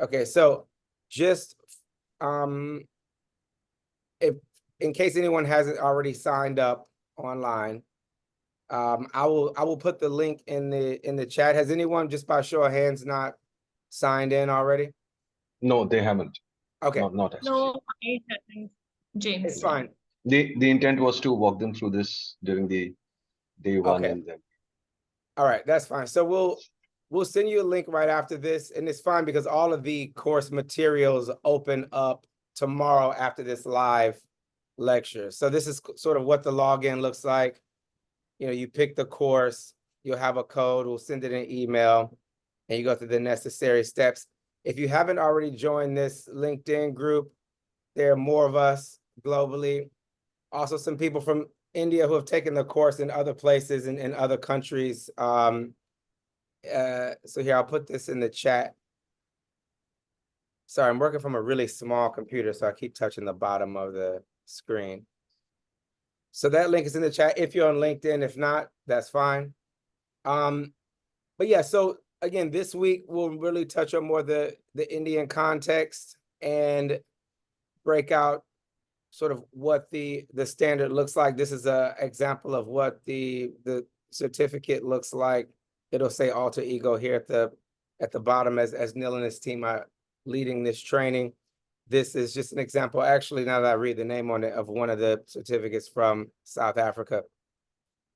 Okay, so just if in case anyone hasn't already signed up online, I will put the link in the chat. Has anyone, just by show of hands, not signed in already? No, they haven't. Okay. Not as No, I haven't, James. It's fine. The intent was to walk them through this during the day one, Okay. and then. All right, that's fine. So we'll send you a link right after this, and it's fine because all of the course materials open up tomorrow after this live lecture. So this is sort of what the login looks like. You know, you pick the course, you'll have a code, we'll send it an email, and you go through the necessary steps. If you haven't already joined this LinkedIn group, there are more of us globally. Also, some people from India who have taken the course in other places and in other countries. So here, I'll put this in the chat. Sorry, I'm working from a really small computer, so I keep touching the bottom of the screen. So that link is in the chat if you're on LinkedIn. If not, that's fine. But yeah, so again, this week we'll really touch on more the Indian context and break out sort of what the standard looks like. This is an example of what the certificate looks like. It'll say alter ego here at the bottom as Neil and his team are leading this training. This is just an example. Actually, now that I read the name on it, of one of the certificates from South Africa.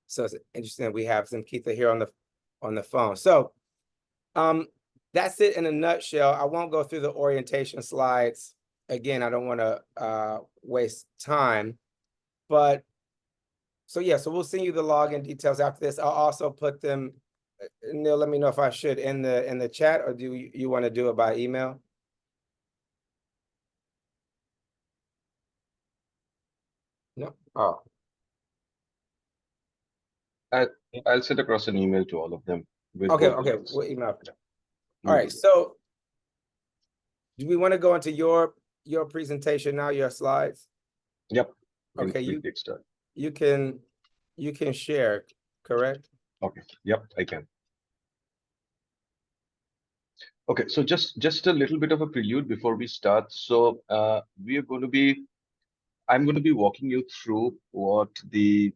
So it's interesting that we have Zamkitha here on the phone. So that's it in a nutshell. I won't go through the orientation slides. Again, I don't want to waste time. But so yeah, so we'll send you the login details after this. I'll also put them, Neil, let me know if I should in the chat, or do you want to do it by email? No. Oh. I'll send across an email to all of them. Okay, we'll email. All right, so do we want to go into your presentation now, your slides? Yep. Okay, you can share, correct? Okay. Yep, I can. Okay, so just a little bit of a prelude before we start. So we are going to be, I'm going to be walking you through what the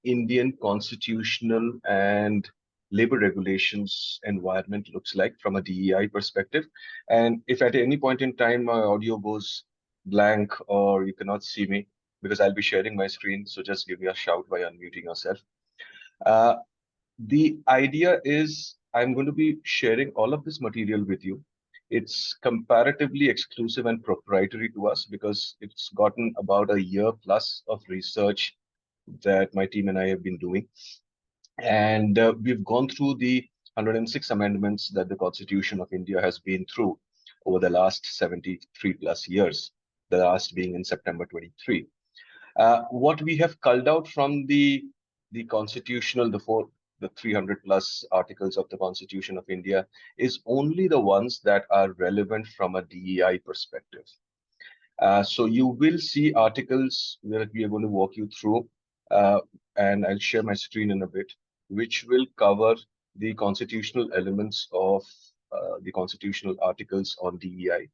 Indian constitutional and labor regulations environment looks like from a DEI perspective. And if at any point in time my audio goes blank or you cannot see me, because I'll be sharing my screen, so just give me a shout by unmuting yourself. The idea is I'm going to be sharing all of this material with you. It's comparatively exclusive and proprietary to us because it's gotten about a year plus of research that my team and I have been doing. And we've gone through the 106 amendments that the Constitution of India has been through over the last 73 plus years, the last being in September 23. What we have culled out from the constitutional, the 300 plus articles of the Constitution of India is only the ones that are relevant from a DEI perspective. So you will see articles that we are going to walk you through, and I'll share my screen in a bit, which will cover the constitutional elements of the constitutional articles on DEI.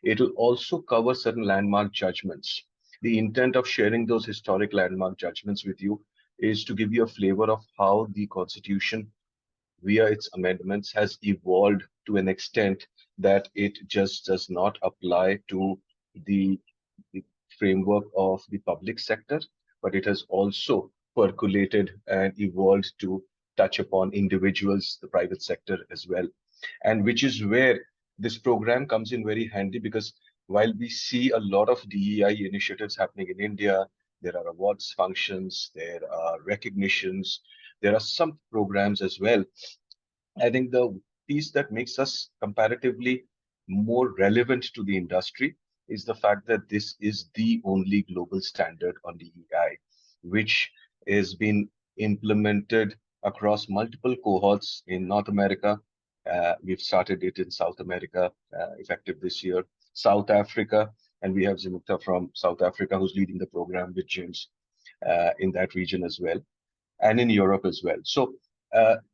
It will also cover certain landmark judgments. The intent of sharing those historic landmark judgments with you is to give you a flavor of how the Constitution, via its amendments, has evolved to an extent that it just does not apply to the framework of the public sector, but it has also percolated and evolved to touch upon individuals, the private sector as well. And which is where this program comes in very handy, because while we see a lot of DEI initiatives happening in India, there are awards functions, there are recognitions, there are some programs as well. I think the piece that makes us comparatively more relevant to the industry is the fact that this is the only global standard on DEI, which has been implemented across multiple cohorts in North America. We've started it in South America, effective this year, South Africa, and we have Zamkitha from South Africa who's leading the program with James in that region as well, and in Europe as well. So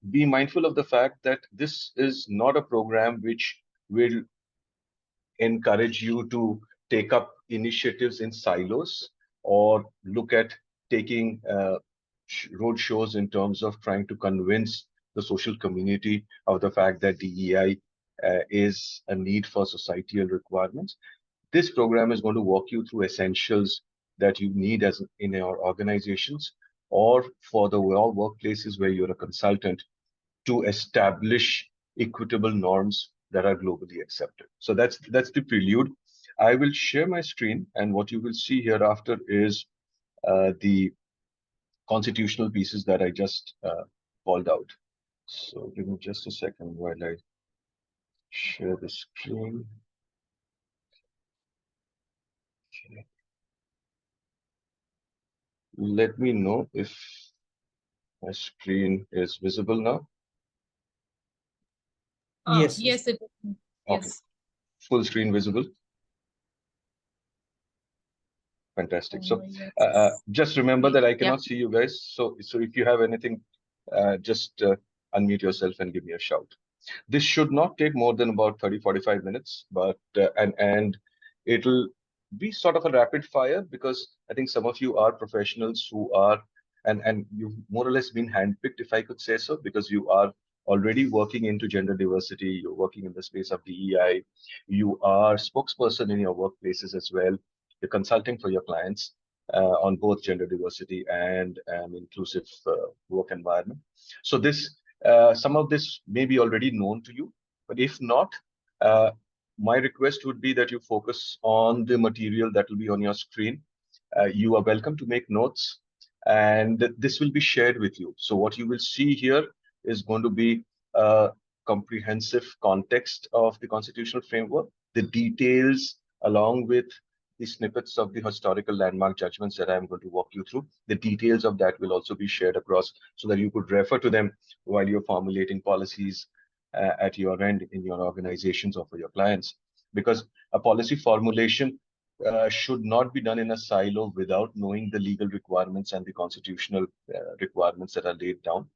be mindful of the fact that this is not a program which will encourage you to take up initiatives in silos or look at taking road shows in terms of trying to convince the social community of the fact that DEI is a need for societal requirements. This program is going to walk you through essentials that you need as in your organizations or for the workplaces where you're a consultant to establish equitable norms that are globally accepted. So that's the prelude. I will share my screen, and what you will see hereafter is the constitutional pieces that I just called out. So give me just a second while I share the screen. Okay. Let me know if my screen is visible now. Yes, Yes. it is. Yes. Full screen visible. Fantastic. So Yes. just remember that I Yeah. cannot see you guys. So if you have anything, just unmute yourself and give me a shout. This should not take more than about 30-45 minutes, but and it'll be sort of a rapid fire because I think some of you are professionals who are and you've more or less been handpicked, if I could say so, because you are already working into gender diversity, you're working in the space of DEI, you are spokesperson in your workplaces as well, you're consulting for your clients on both gender diversity and an inclusive work environment. So this some of this may be already known to you, but if not, my request would be that you focus on the material that will be on your screen. You are welcome to make notes, and this will be shared with you. So what you will see here is going to be a comprehensive context of the constitutional framework, the details along with the snippets of the historical landmark judgments that I'm going to walk you through. The details of that will also be shared across so that you could refer to them while you're formulating policies at your end in your organizations or for your clients. Because a policy formulation should not be done in a silo without knowing the legal requirements and the constitutional requirements that are laid down,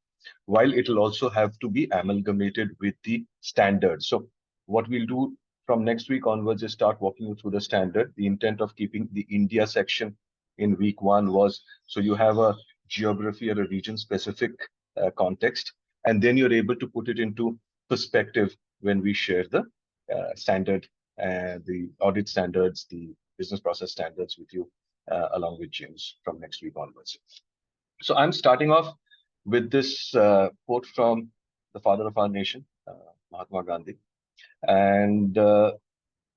while it will also have to be amalgamated with the standards. So what we'll do from next week onwards is start walking you through the standard. The intent of keeping the India section in week 1 was so you have a geography or a region specific context, and then you're able to put it into perspective when we share the standard, the audit standards, the business process standards with you, along with James from next week onwards. So I'm starting off with this quote from the father of our nation, Mahatma Gandhi, and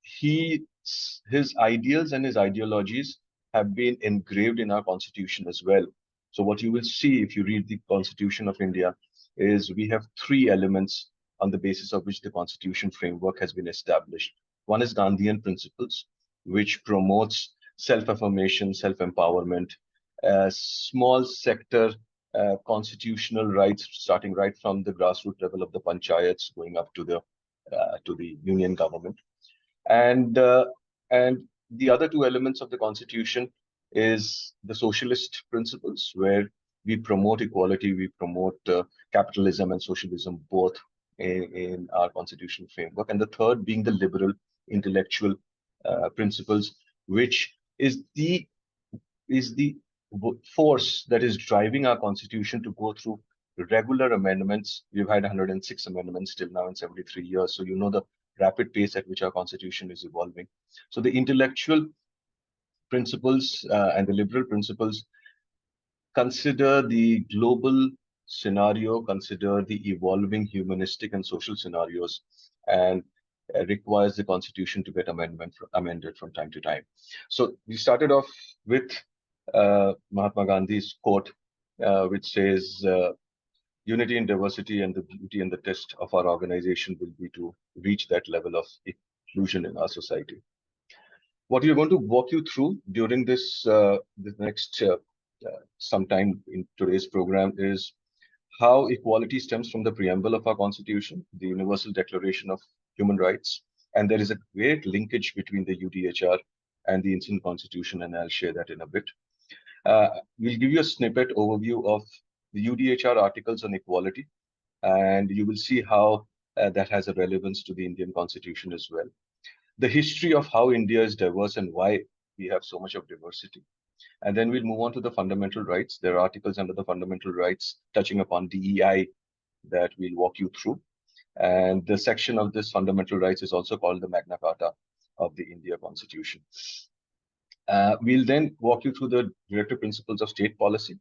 his ideals and his ideologies have been engraved in our constitution as well. So what you will see if you read the Constitution of India is we have 3 elements on the basis of which the constitution framework has been established. One is Gandhian principles, which promotes self-affirmation, self-empowerment, small sector constitutional rights, starting right from the grassroots level of the panchayats, going up to the union government. And the other 2 elements of the constitution is the socialist principles, where we promote equality, we promote capitalism and socialism both in our constitutional framework, and the third being the liberal intellectual principles, which is the force that is driving our constitution to go through regular amendments. We've had 106 amendments till now in 73 years, so you know the rapid pace at which our constitution is evolving. So the intellectual principles and the liberal principles consider the global scenario, consider the evolving humanistic and social scenarios, and requires the constitution to get amended from time to time. So we started off with Mahatma Gandhi's quote, which says, unity in diversity, and the beauty and the test of our organization will be to reach that level of inclusion in our society. What we are going to walk you through during this next sometime in today's program is how equality stems from the preamble of our constitution, the Universal Declaration of Human Rights, and there is a great linkage between the UDHR and the Indian Constitution, and I'll share that in a bit. We'll give you a snippet overview of the UDHR articles on equality, and you will see how that has a relevance to the Indian Constitution as well. the history of how India is diverse and why we have so much of diversity. And then we'll move on to the fundamental rights. There are articles under the fundamental rights touching upon DEI that we'll walk you through. And the section of this fundamental rights is also called the Magna Carta of the India Constitution. We'll then walk you through the directive principles of state policy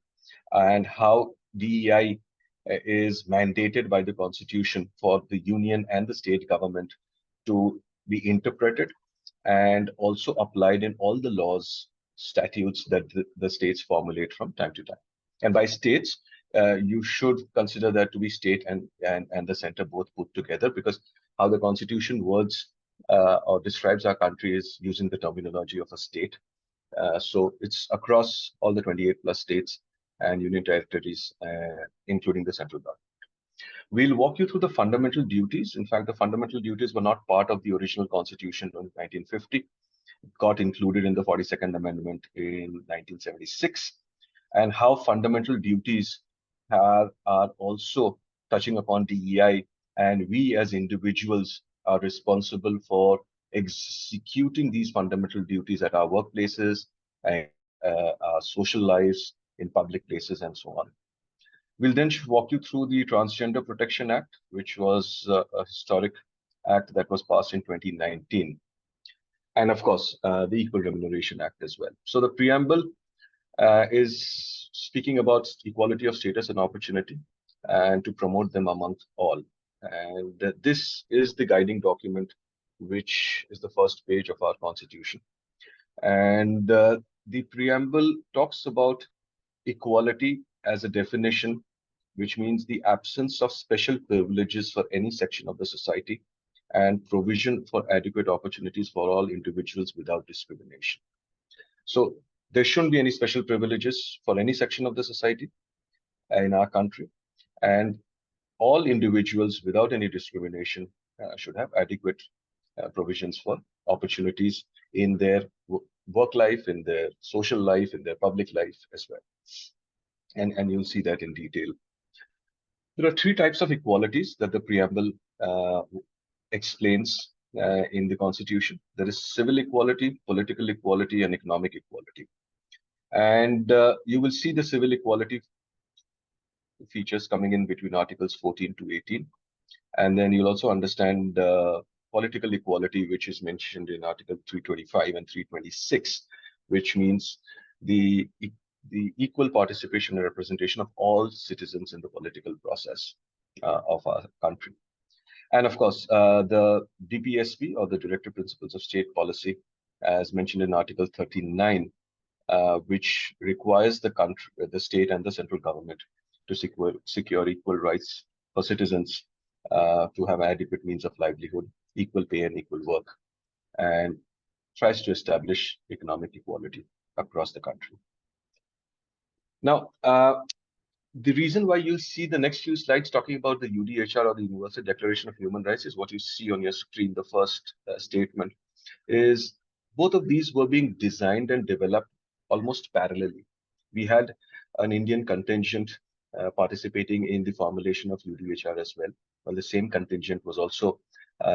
and how DEI is mandated by the Constitution for the union and the state government to be interpreted and also applied in all the laws, statutes that the states formulate from time to time. And by states, you should consider that to be state and the center both put together, because how the Constitution words or describes our country is using the terminology of a state. So it's across all the 28 plus states and union territories, including the central government. We'll walk you through the fundamental duties. In fact, the fundamental duties were not part of the original Constitution in 1950. It got included in the 42nd Amendment in 1976. And how fundamental duties are also touching upon DEI, and we as individuals are responsible for executing these fundamental duties at our workplaces and our social lives in public places and so on. We'll then walk you through the Transgender Protection Act, which was a historic act that was passed in 2019. And of course, the Equal Remuneration Act as well. So the preamble is speaking about equality of status and opportunity and to promote them amongst all. And this is the guiding document, which is the first page of our Constitution. And the preamble talks about equality as a definition, which means the absence of special privileges for any section of the society and provision for adequate opportunities for all individuals without discrimination. So there shouldn't be any special privileges for any section of the society in our country, and all individuals without any discrimination should have adequate provisions for opportunities in their work life, in their social life, in their public life as well. And you'll see that in detail. There are three types of equalities that the preamble explains in the Constitution. There is civil equality, political equality, and economic equality. And you will see the civil equality features coming in between Articles 14 to 18. And then you'll also understand political equality, which is mentioned in Article 325 and 326, which means the equal participation and representation of all citizens in the political process of our country. And of course, the DPSP, or the Directive Principles of State Policy, as mentioned in Article 39, which requires the country, the state and the central government to secure equal rights for citizens to have adequate means of livelihood, equal pay and equal work, and tries to establish economic equality across the country. Now, the reason why you'll see the next few slides talking about the UDHR, or the Universal Declaration of Human Rights, is what you see on your screen. The first statement is both of these were being designed and developed almost parallelly. We had an Indian contingent participating in the formulation of UDHR as well, while the same contingent was also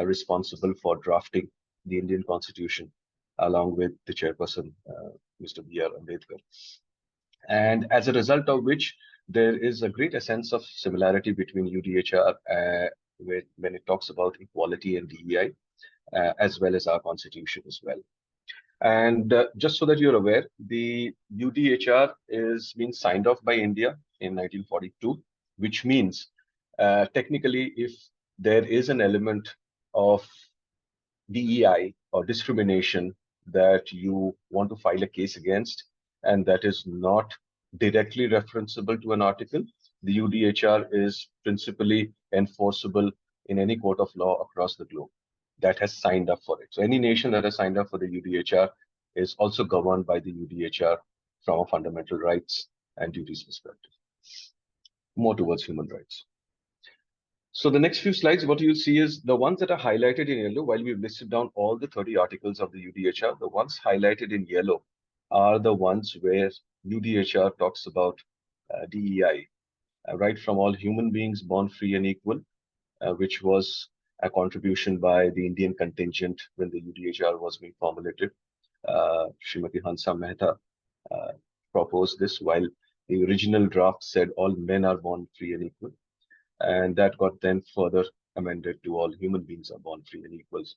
responsible for drafting the Indian Constitution, along with the chairperson, Mr. B.R. Ambedkar. And as a result of which, there is a great sense of similarity between UDHR when it talks about equality and DEI, as well as our Constitution as well. And just so that you're aware, the UDHR is being signed off by India in 1942, which means technically, if there is an element of DEI or discrimination that you want to file a case against, and that is not directly referenceable to an article, the UDHR is principally enforceable in any court of law across the globe that has signed up for it. So any nation that has signed up for the UDHR is also governed by the UDHR from a fundamental rights and duties perspective, more towards human rights. So the next few slides, what you'll see is the ones that are highlighted in yellow. While we've listed down all the 30 articles of the UDHR, the ones highlighted in yellow are the ones where UDHR talks about DEI, right from all human beings born free and equal, which was a contribution by the Indian contingent when the UDHR was being formulated. Srimati Hansa Mehta proposed this, while the original draft said all men are born free and equal. And that got then further amended to all human beings are born free and equals,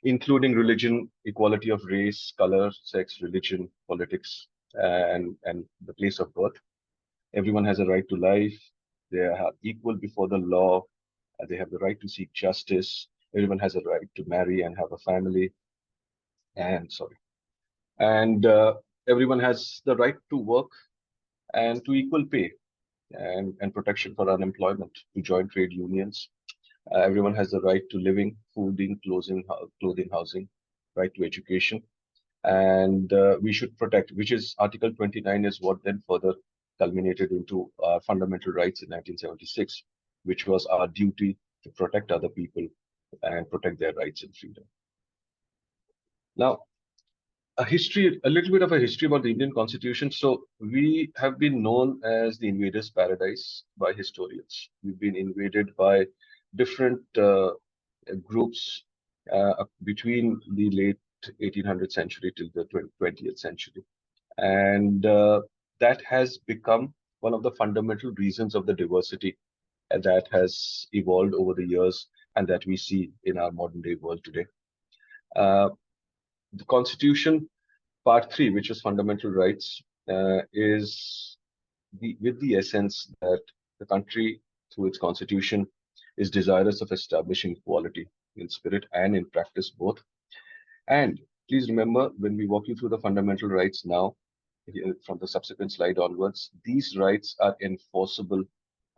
including religion, equality of race, color, sex, religion, politics, and the place of birth. Everyone has a right to life. They are equal before the law. They have the right to seek justice. Everyone has a right to marry and have a family. And everyone has the right to work and to equal pay and protection for unemployment, to join trade unions. Everyone has the right to living, fooding, clothing, housing, right to education. And we should protect, which is Article 29 is what then further culminated into our fundamental rights in 1976, which was our duty to protect other people and protect their rights and freedom. Now, a little bit of a history about the Indian Constitution. So we have been known as the invaders' paradise by historians. We've been invaded by different groups between the late 1800th century till the 20th century. And that has become one of the fundamental reasons of the diversity that has evolved over the years and that we see in our modern day world today. The Constitution, Part 3, which is fundamental rights, is with the essence that the country, through its constitution, is desirous of establishing equality in spirit and in practice both. And please remember, when we walk you through the fundamental rights now, from the subsequent slide onwards, these rights are enforceable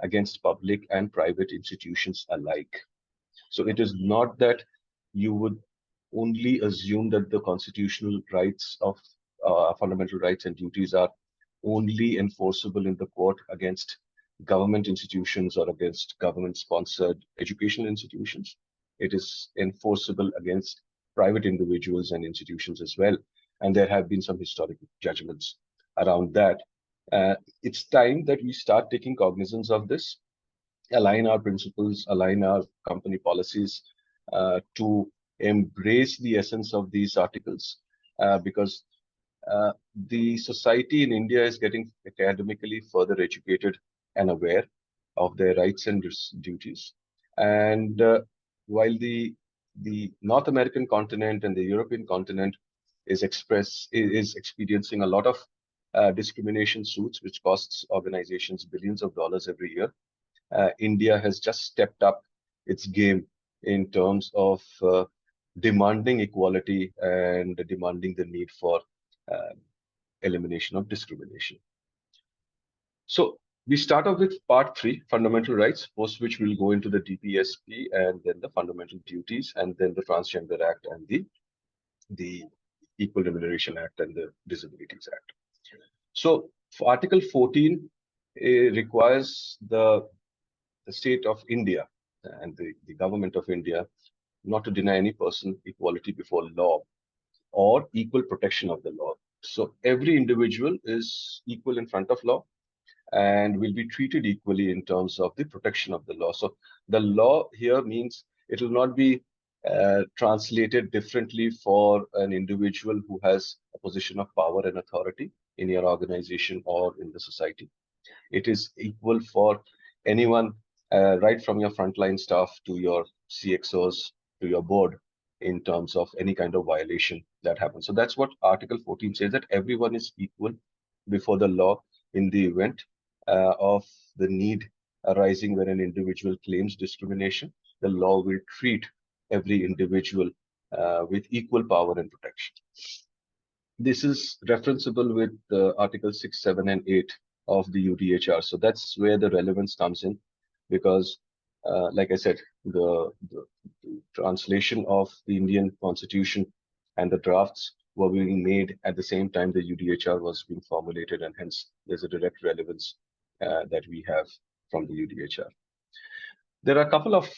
against public and private institutions alike. So it is not that you would only assume that the constitutional rights of fundamental rights and duties are only enforceable in the court against government institutions or against government-sponsored educational institutions. It is enforceable against private individuals and institutions as well. And there have been some historical judgments around that. It's time that we start taking cognizance of this, align our principles, align our company policies to embrace the essence of these articles, because the society in India is getting academically further educated and aware of their rights and duties. And while the North American continent and the European continent is experiencing a lot of discrimination suits, which costs organizations billions of dollars every year, India has just stepped up its game in terms of demanding equality and demanding the need for elimination of discrimination. So we start off with Part 3, fundamental rights, post which we'll go into the DPSP and then the fundamental duties and then the Transgender Act and the Equal Remuneration Act and the Disabilities Act. So for Article 14, it requires the state of India and the government of India not to deny any person equality before law or equal protection of the law. So every individual is equal in front of law and will be treated equally in terms of the protection of the law. So the law here means it will not be translated differently for an individual who has a position of power and authority in your organization or in the society. It is equal for anyone, right from your frontline staff to your CXOs to your board, in terms of any kind of violation that happens. So that's what Article 14 says, that everyone is equal before the law in the event of the need arising when an individual claims discrimination. The law will treat every individual with equal power and protection. This is referenceable with Article 6, 7, and 8 of the UDHR. So that's where the relevance comes in, because like I said, the translation of the Indian Constitution and the drafts were being made at the same time the UDHR was being formulated, and hence there's a direct relevance that we have from the UDHR. There are a couple of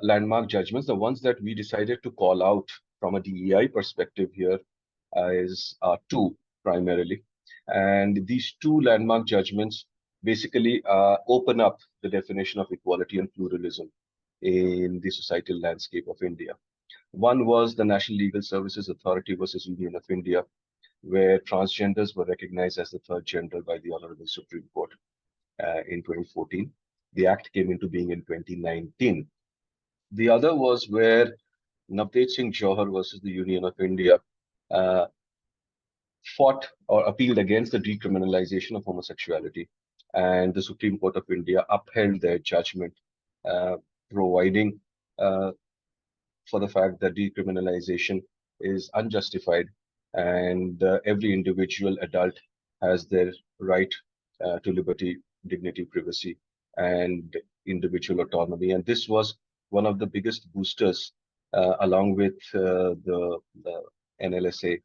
landmark judgments. The ones that we decided to call out from a DEI perspective here are two primarily. And these two landmark judgments basically open up the definition of equality and pluralism in the societal landscape of India. One was the National Legal Services Authority versus Union of India, where transgenders were recognized as the third gender by the Honorable Supreme Court in 2014. The act came into being in 2019. The other was where Navdeep Singh Johar versus the Union of India uh, fought or appealed against the decriminalization of homosexuality. And the Supreme Court of India upheld their judgment, uh, providing for the fact that decriminalization is unjustified and every individual adult has their right to liberty, dignity, privacy, and individual autonomy. And this was one of the biggest boosters, along with the NLSA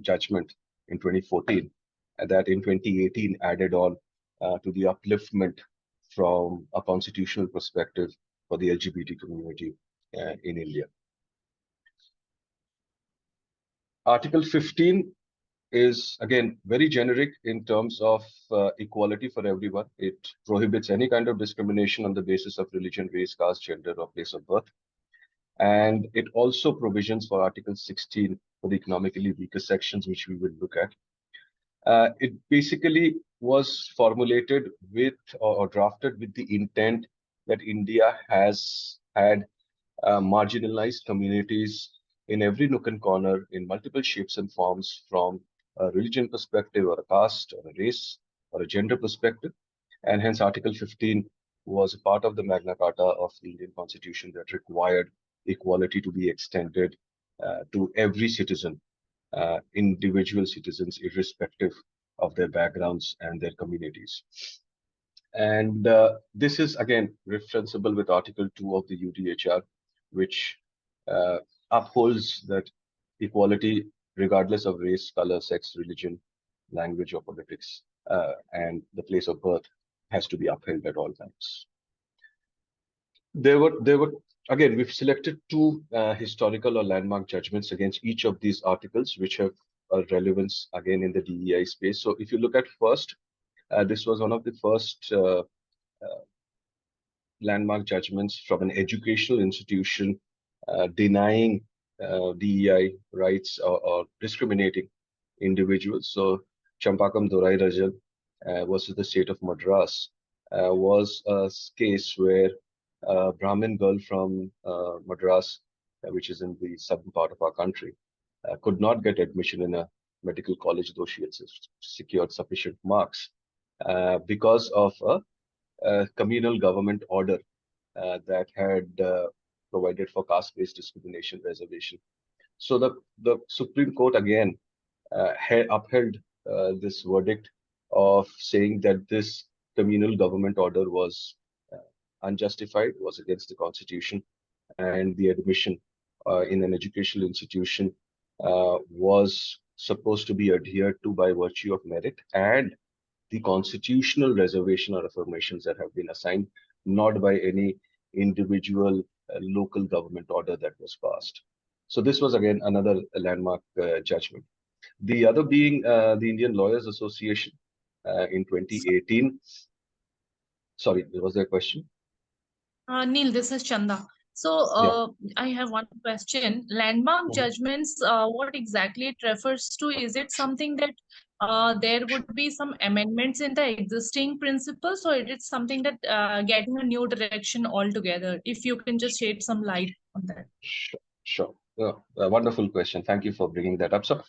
judgment in 2014, and that in 2018 added on to the upliftment from a constitutional perspective for the LGBT community in India. Article 15 is again very generic in terms of equality for everyone. It prohibits any kind of discrimination on the basis of religion, race, caste, gender, or place of birth. And it also provisions for Article 16 for the economically weaker sections, which we will look at. It basically was formulated with or drafted with the intent that India has had marginalized communities in every nook and corner in multiple shapes and forms, from a religion perspective or a caste or a race or a gender perspective. And hence Article 15 was a part of the Magna Carta of the Indian Constitution that required equality to be extended to every citizen, individual citizens, irrespective of their backgrounds and their communities. And this is again referenceable with Article 2 of the UDHR, which upholds that equality regardless of race, color, sex, religion, language, or politics, and the place of birth has to be upheld at all times. There were again, we've selected two historical or landmark judgments against each of these articles, which have a relevance again in the DEI space. So if you look at first, this was one of the first landmark judgments from an educational institution denying DEI rights or discriminating individuals. So Champakam Dorai Rajan versus the state of Madras was a case where a Brahmin girl from Madras, which is in the southern part of our country, could not get admission in a medical college, though she had secured sufficient marks because of a communal government order that had provided for caste-based discrimination reservation. So the Supreme Court again had upheld this verdict of saying that this communal government order was unjustified, was against the constitution, and the admission in an educational institution was supposed to be adhered to by virtue of merit and the constitutional reservation or affirmations that have been assigned, not by any individual local government order that was passed. So this was again another landmark judgment. The other being the Indian Lawyers Association in 2018. Sorry, was there a question? Neil, this is Chanda. So I have one question. Landmark judgments, what exactly it refers to? Is it something that there would be some amendments in the existing principles, or it is something that getting a new direction altogether? If you can just shed some light on that. Sure. A wonderful question. Thank you for bringing that up. So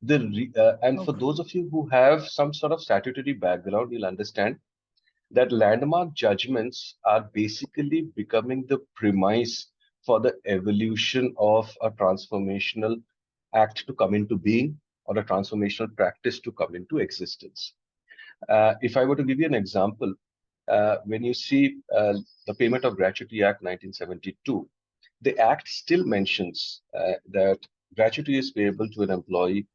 for those of you who have some sort of statutory background, you'll understand that landmark judgments are basically becoming the premise for the evolution of a transformational act to come into being or a transformational practice to come into existence. If I were to give you an example, when you see the Payment of Gratuity Act 1972, the act still mentions that gratuity is payable to an employee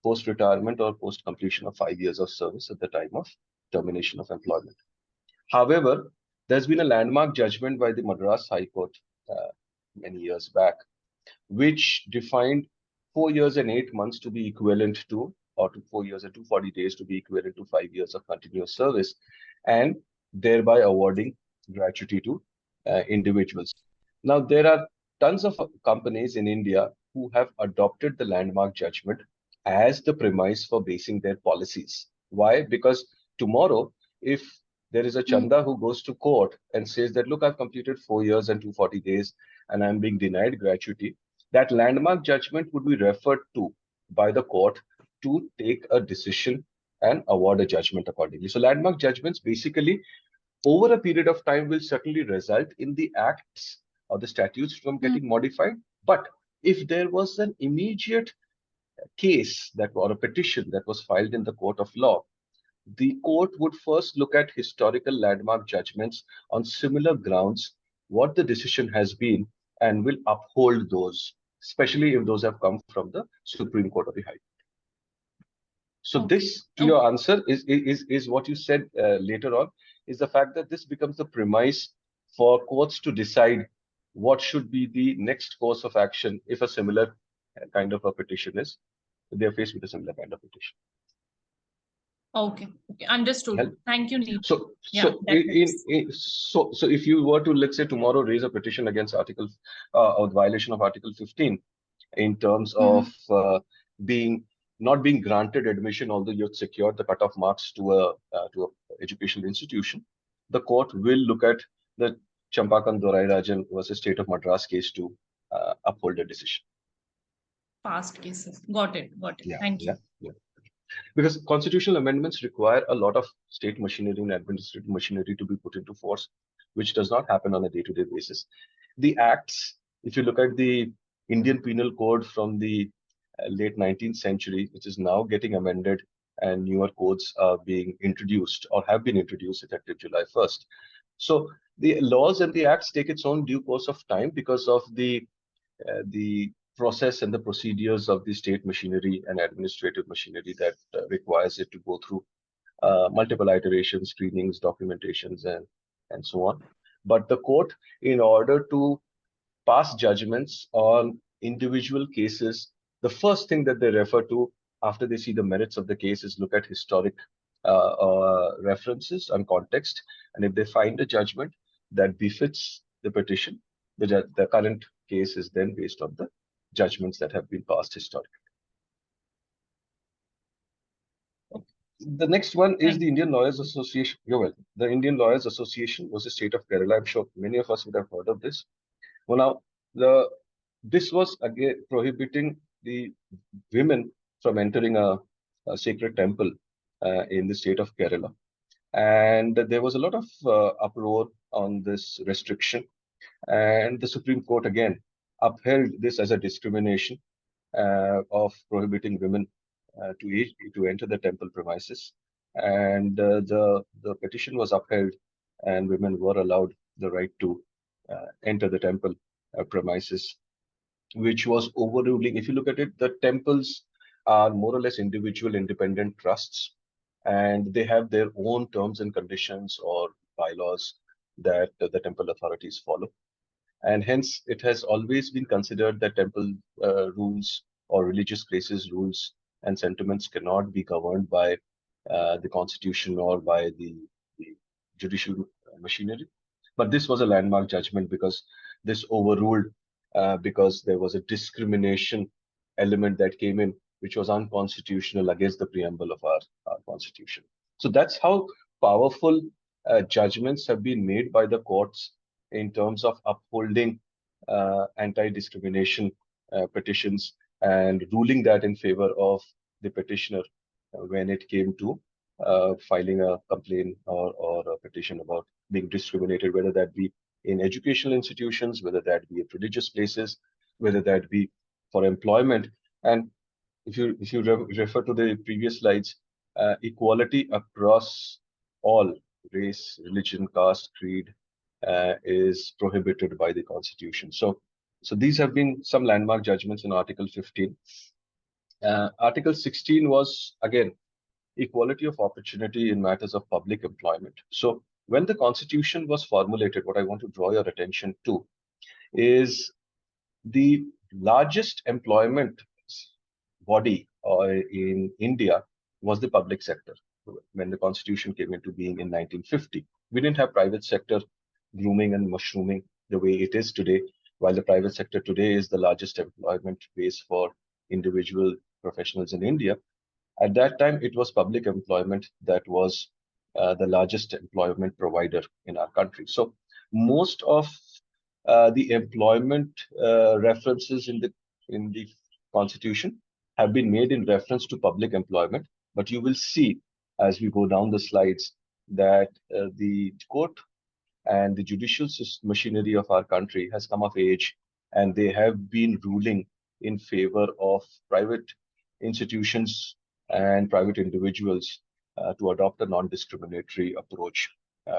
post-retirement or post-completion of 5 years of service at the time of termination of employment. However, there's been a landmark judgment by the Madras High Court many years back, which defined 4 years and 8 months to be equivalent to, or to 4 years and 240 days to be equivalent to 5 years of continuous service, and thereby awarding gratuity to individuals. Now, there are tons of companies in India who have adopted the landmark judgment as the premise for basing their policies. Why? Because tomorrow, if there is a Chanda who goes to court and says that, look, I've completed 4 years and 240 days and I'm being denied gratuity, that landmark judgment would be referred to by the court to take a decision and award a judgment accordingly. So landmark judgments basically over a period of time will certainly result in the acts or the statutes from getting modified. But if there was an immediate case that or a petition that was filed in the court of law, the court would first look at historical landmark judgments on similar grounds, what the decision has been, and will uphold those, especially if those have come from the Supreme Court of the High Court. So this, to your answer, is what you said later on, is the fact that this becomes the premise for courts to decide what should be the next course of action if a similar kind of a petition is, they're faced with a similar kind of petition. Okay, understood. Thank you, Neil. So, so if you were to, let's say, tomorrow raise a petition against Article or violation of Article 15 in terms of not being granted admission, although you've secured the cutoff marks to a educational institution, the court will look at the Champakan Dorairajan versus State of Madras case to uphold a decision. Past cases. Got it. Yeah, Thank you. Yeah. Because constitutional amendments require a lot of state machinery and administrative machinery to be put into force, which does not happen on a day-to-day basis. The acts, if you look at the Indian Penal Code from the late 19th century, which is now getting amended, and newer codes are being introduced or have been introduced effective July 1st. So the laws and the acts take its own due course of time because of the process and the procedures of the state machinery and administrative machinery that requires it to go through multiple iterations, screenings, documentations, and so on. But the court, in order to pass judgments on individual cases, the first thing that they refer to after they see the merits of the case is look at historic references and context. And if they find a judgment that befits the petition, the current case is then based on the judgments that have been passed historically. The next one is the Indian Lawyers Association. You're welcome. The Indian Lawyers Association was the state of Kerala. I'm sure many of us would have heard of this. Well, now, this was again prohibiting the women from entering a sacred temple in the state of Kerala. And there was a lot of uproar on this restriction. And the Supreme Court again upheld this as a discrimination of prohibiting women to enter the temple premises. And the petition was upheld, and women were allowed the right to enter the temple premises, which was overruling. If you look at it, the temples are more or less individual independent trusts, and they have their own terms and conditions or bylaws that the temple authorities follow. And hence, it has always been considered that temple rules or religious places rules and sentiments cannot be governed by the constitution or by the judicial machinery. But this was a landmark judgment because this overruled because there was a discrimination element that came in, which was unconstitutional against the preamble of our constitution. So that's how powerful judgments have been made by the courts in terms of upholding anti-discrimination petitions and ruling that in favor of the petitioner when it came to filing a complaint or a petition about being discriminated, whether that be in educational institutions, whether that be at religious places, whether that be for employment. And if you refer to the previous slides, equality across all race, religion, caste, creed is prohibited by the Constitution. So these have been some landmark judgments in Article 15. Article 16 was, again, equality of opportunity in matters of public employment. So when the Constitution was formulated, what I want to draw your attention to is the largest employment body in India was the public sector. When the Constitution came into being in 1950, we didn't have private sector grooming and mushrooming the way it is today, while the private sector today is the largest employment base for individual professionals in India. At that time, it was public employment that was the largest employment provider in our country. So most of the employment references in the Constitution have been made in reference to public employment. But you will see as we go down the slides that the court and the judicial machinery of our country has come of age, and they have been ruling in favor of private institutions and private individuals to adopt a non-discriminatory approach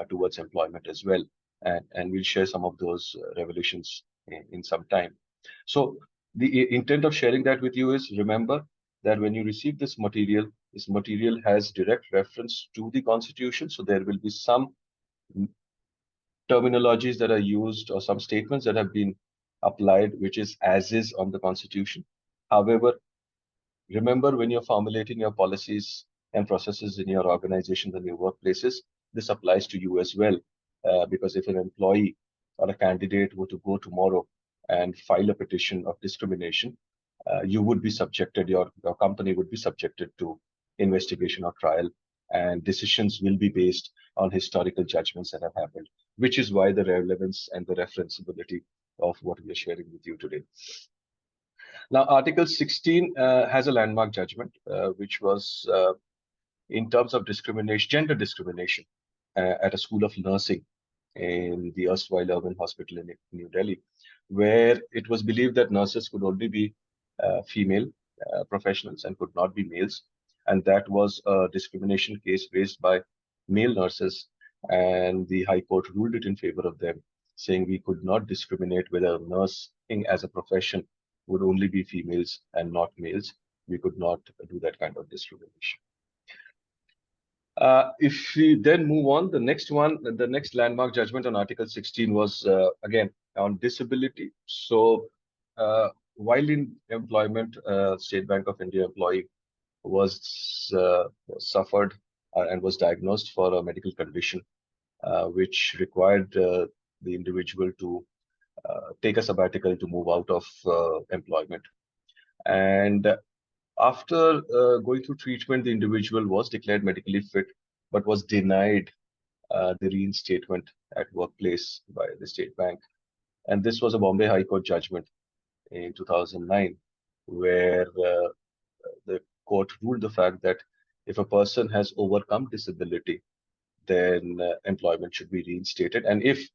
towards employment as well. And we'll share some of those revelations in some time. So the intent of sharing that with you is, remember that when you receive this material has direct reference to the Constitution. So there will be some terminologies that are used or some statements that have been applied, which is as is on the Constitution. However, remember, when you're formulating your policies and processes in your organizations and your workplaces, this applies to you as well. Because if an employee or a candidate were to go tomorrow and file a petition of discrimination, you would be subjected, your company would be subjected to investigation or trial, and decisions will be based on historical judgments that have happened, which is why the relevance and the referenceability of what we are sharing with you today. Now, Article 16 has a landmark judgment, which was in terms of discrimination, gender discrimination at a school of nursing in the erstwhile Urban Hospital in New Delhi, where it was believed that nurses could only be female professionals and could not be males. And that was a discrimination case raised by male nurses, and the High Court ruled it in favor of them, saying we could not discriminate whether nursing as a profession would only be females and not males. We could not do that kind of discrimination. If we then move on, the next landmark judgment on Article 16 was again on disability. So while in employment, State Bank of India employee was suffered and was diagnosed for a medical condition which required the individual to take a sabbatical to move out of employment. And after going through treatment, the individual was declared medically fit, but was denied the reinstatement at workplace by the State Bank. And this was a Bombay High Court judgment in 2009, where the court ruled the fact that if a person has overcome disability, then employment should be reinstated. And if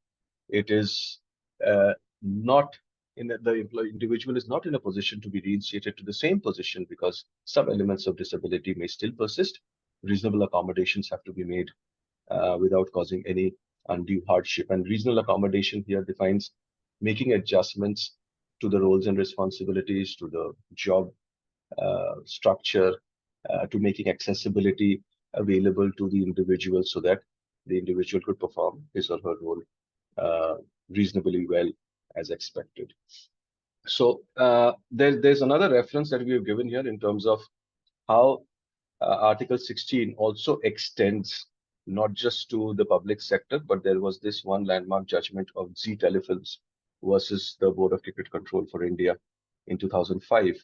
it is not in the individual is not in a position to be reinstated to the same position because some elements of disability may still persist, reasonable accommodations have to be made without causing any undue hardship. And reasonable accommodation here defines making adjustments to the roles and responsibilities, to the job structure, to making accessibility available to the individual so that the individual could perform his or her role reasonably well as expected. So there's another reference that we have given here in terms of how Article 16 also extends not just to the public sector, but there was this one landmark judgment of Zee Telefilms versus the Board of Cricket Control for India in 2005.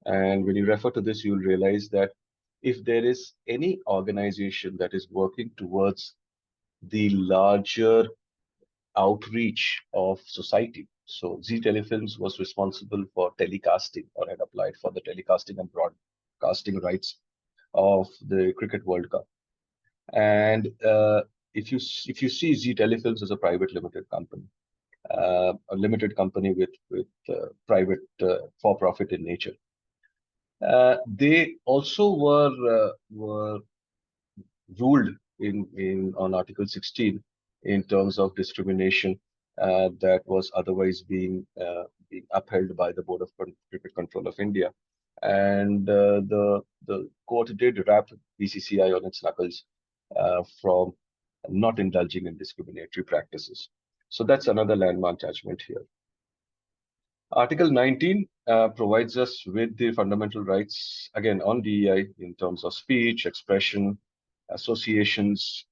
And when you refer to this, you'll realize that if there is any organization that is working towards the larger outreach of society. So Zee Telefilms was responsible for telecasting, or had applied for the telecasting and broadcasting rights of the Cricket World Cup. And if you see Zee Telefilms as a private limited company, a limited company with private for-profit in nature, they also were ruled on Article 16 in terms of discrimination that was otherwise being upheld by the Board of Cricket Control of India. And the court did wrap BCCI on its knuckles from not indulging in discriminatory practices. So that's another landmark judgment here. Article 19 provides us with the fundamental rights, again, on DEI in terms of speech, expression, associations,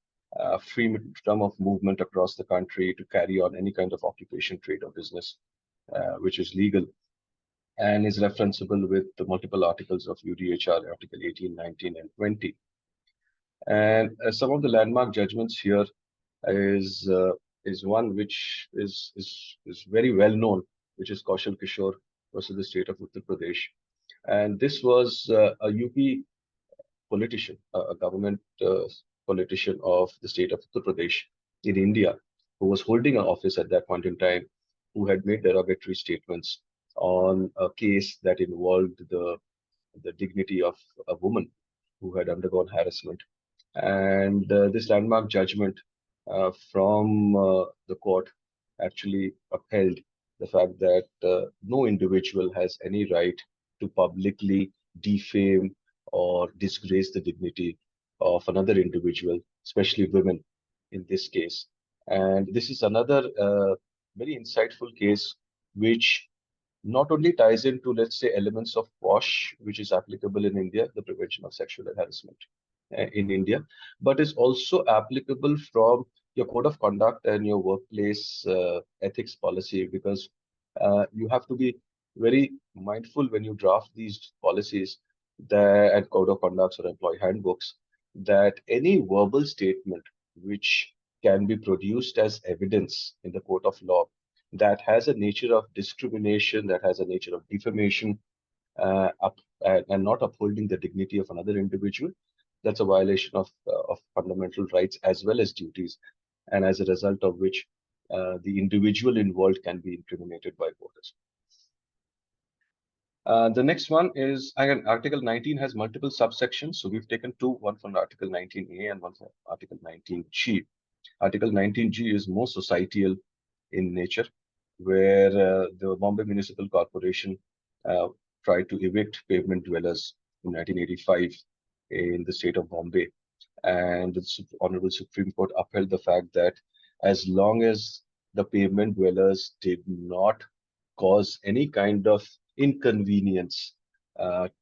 freedom of movement across the country to carry on any kind of occupation, trade, or business, which is legal, and is referenceable with the multiple articles of UDHR, Article 18, 19, and 20. And some of the landmark judgments here is one which is very well known, which is Kaushal Kishore versus the state of Uttar Pradesh. And this was a UP politician, a government politician of the state of Uttar Pradesh in India, who was holding an office at that point in time, who had made derogatory statements on a case that involved the dignity of a woman who had undergone harassment. And this landmark judgment from the court actually upheld the fact that no individual has any right to publicly defame or disgrace the dignity of another individual, especially women in this case. And this is another very insightful case which not only ties into, let's say, elements of POSH, which is applicable in India, the prevention of sexual harassment in India, but is also applicable from your code of conduct and your workplace ethics policy, because you have to be very mindful when you draft these policies and code of conducts or employee handbooks, that any verbal statement which can be produced as evidence in the court of law that has a nature of discrimination, that has a nature of defamation, and not upholding the dignity of another individual, that's a violation of fundamental rights as well as duties, and as a result of which the individual involved can be incriminated by voters. The next one is, again, Article 19 has multiple subsections. So we've taken two, one from Article 19A and one from Article 19G. Article 19G is more societal in nature, where the Bombay Municipal Corporation tried to evict pavement dwellers in 1985 in the state of Bombay. And the Honorable Supreme Court upheld the fact that as long as the pavement dwellers did not cause any kind of inconvenience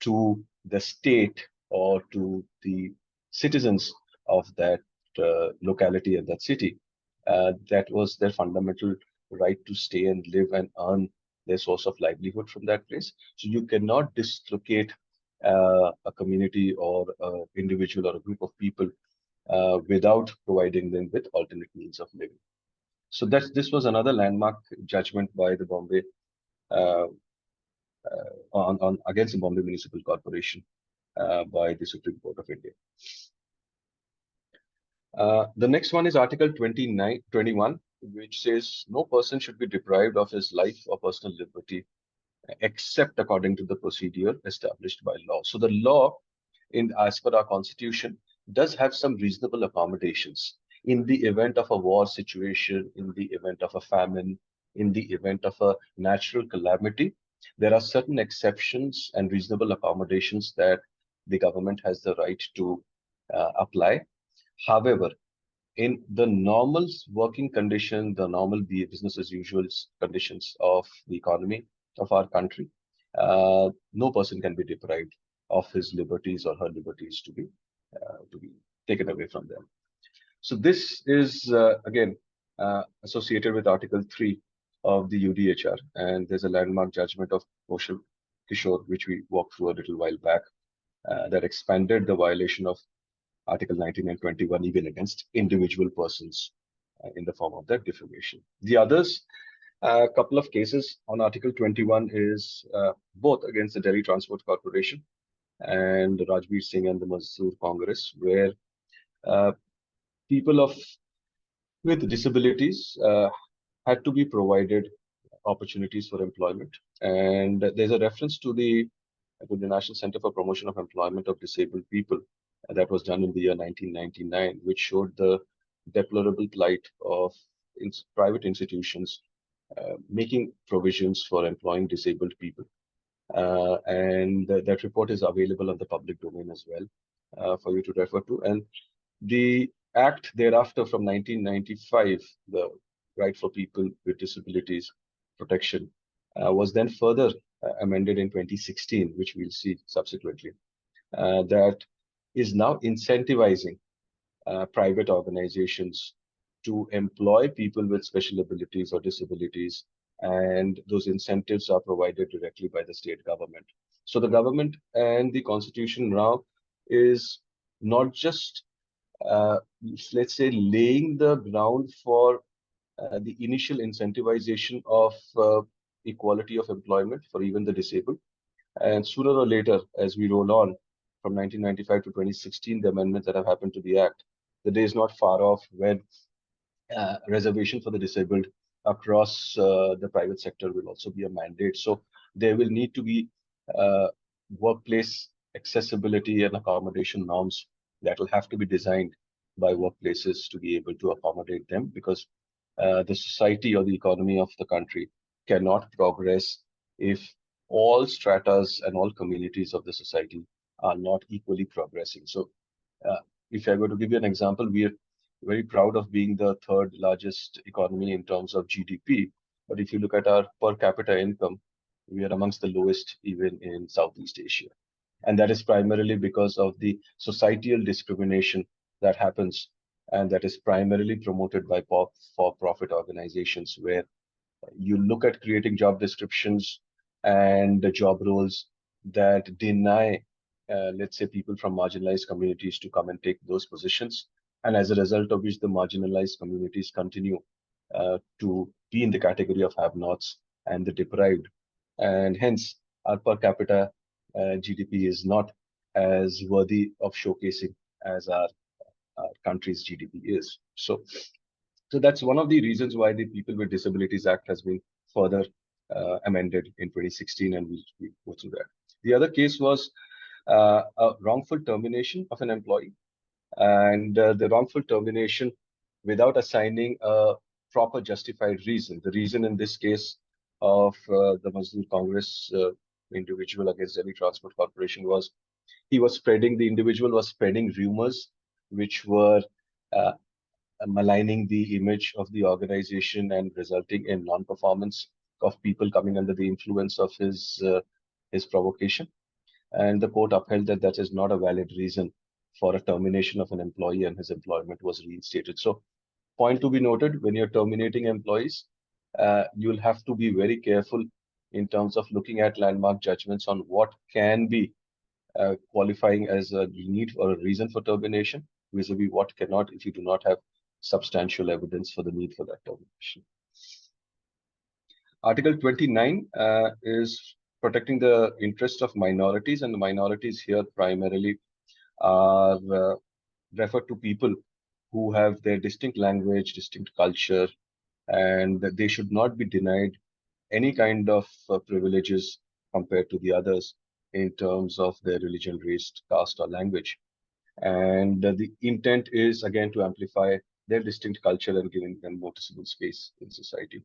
to the state or to the citizens of that locality and that city, that was their fundamental right to stay and live and earn their source of livelihood from that place. So you cannot dislocate a community or an individual or a group of people without providing them with alternate means of living. So this was another landmark judgment by the Bombay against the Bombay Municipal Corporation by the Supreme Court of India. The next one is Article 21, which says no person should be deprived of his life or personal liberty except according to the procedure established by law. So the law, as per our constitution, does have some reasonable accommodations. In the event of a war situation, in the event of a famine, in the event of a natural calamity, there are certain exceptions and reasonable accommodations that the government has the right to apply. However, in the normal working condition, the normal business as usual conditions of the economy of our country, no person can be deprived of his liberties or her liberties to be taken away from them. So this is again associated with Article 3 of the UDHR, and there's a landmark judgment of Kaushal Kishore, which we walked through a little while back, that expanded the violation of Article 19 and 21 even against individual persons in the form of that defamation. The others, a couple of cases on Article 21 is both against the Delhi Transport Corporation and Rajbir Singh and the Mazdoor Congress, where people with disabilities had to be provided opportunities for employment. And there's a reference to the National Center for Promotion of Employment of Disabled People that was done in the year 1999, which showed the deplorable plight of private institutions making provisions for employing disabled people. And that report is available on the public domain as well for you to refer to. And the Act thereafter from 1995, the Right for People with Disabilities Protection, was then further amended in 2016, which we'll see subsequently, that is now incentivizing private organizations to employ people with special abilities or disabilities, and those incentives are provided directly by the state government. So the government and the constitution now is not just, uh, let's say, laying the ground for the initial incentivization of equality of employment for even the disabled. And sooner or later, as we roll on from 1995 to 2016, the amendments that have happened to the Act, the day is not far off when reservation for the disabled across the private sector will also be a mandate. So there will need to be uh, workplace accessibility and accommodation norms that will have to be designed by workplaces to be able to accommodate them, because the society or the economy of the country cannot progress if all stratas and all communities of the society are not equally progressing. So uh, if I were to give you an example, we are very proud of being the third largest economy in terms of GDP. But if you look at our per capita income, we are amongst the lowest even in Southeast Asia. And that is primarily because of the societal discrimination that happens, and that is primarily promoted by for-profit organizations, where you look at creating job descriptions and the job roles that deny, let's say, people from marginalized communities to come and take those positions. And as a result of which, the marginalized communities continue to be in the category of have-nots and the deprived. And hence, our per capita GDP is not as worthy of showcasing as our country's GDP is. So that's one of the reasons why the People with Disabilities Act has been further amended in 2016, and we go through that. The other case was a wrongful termination of an employee, and the wrongful termination without assigning a proper justified reason. The reason in this case of the Mazdoor Congress individual against Delhi Transport Corporation was the individual was spreading rumors which were uh, maligning the image of the organization and resulting in non-performance of people coming under the influence of his provocation. And the court upheld that that is not a valid reason for a termination of an employee, and his employment was reinstated. So, point to be noted: when you're terminating employees, you'll have to be very careful in terms of looking at landmark judgments on what can be qualifying as a need or a reason for termination, vis-a-vis what cannot, if you do not have substantial evidence for the need for that termination. Article 29 is protecting the interests of minorities, and the minorities here primarily are referred to people who have their distinct language, distinct culture, and that they should not be denied any kind of privileges compared to the others in terms of their religion, race, caste, or language. And the intent is again to amplify their distinct culture and giving them noticeable space in society.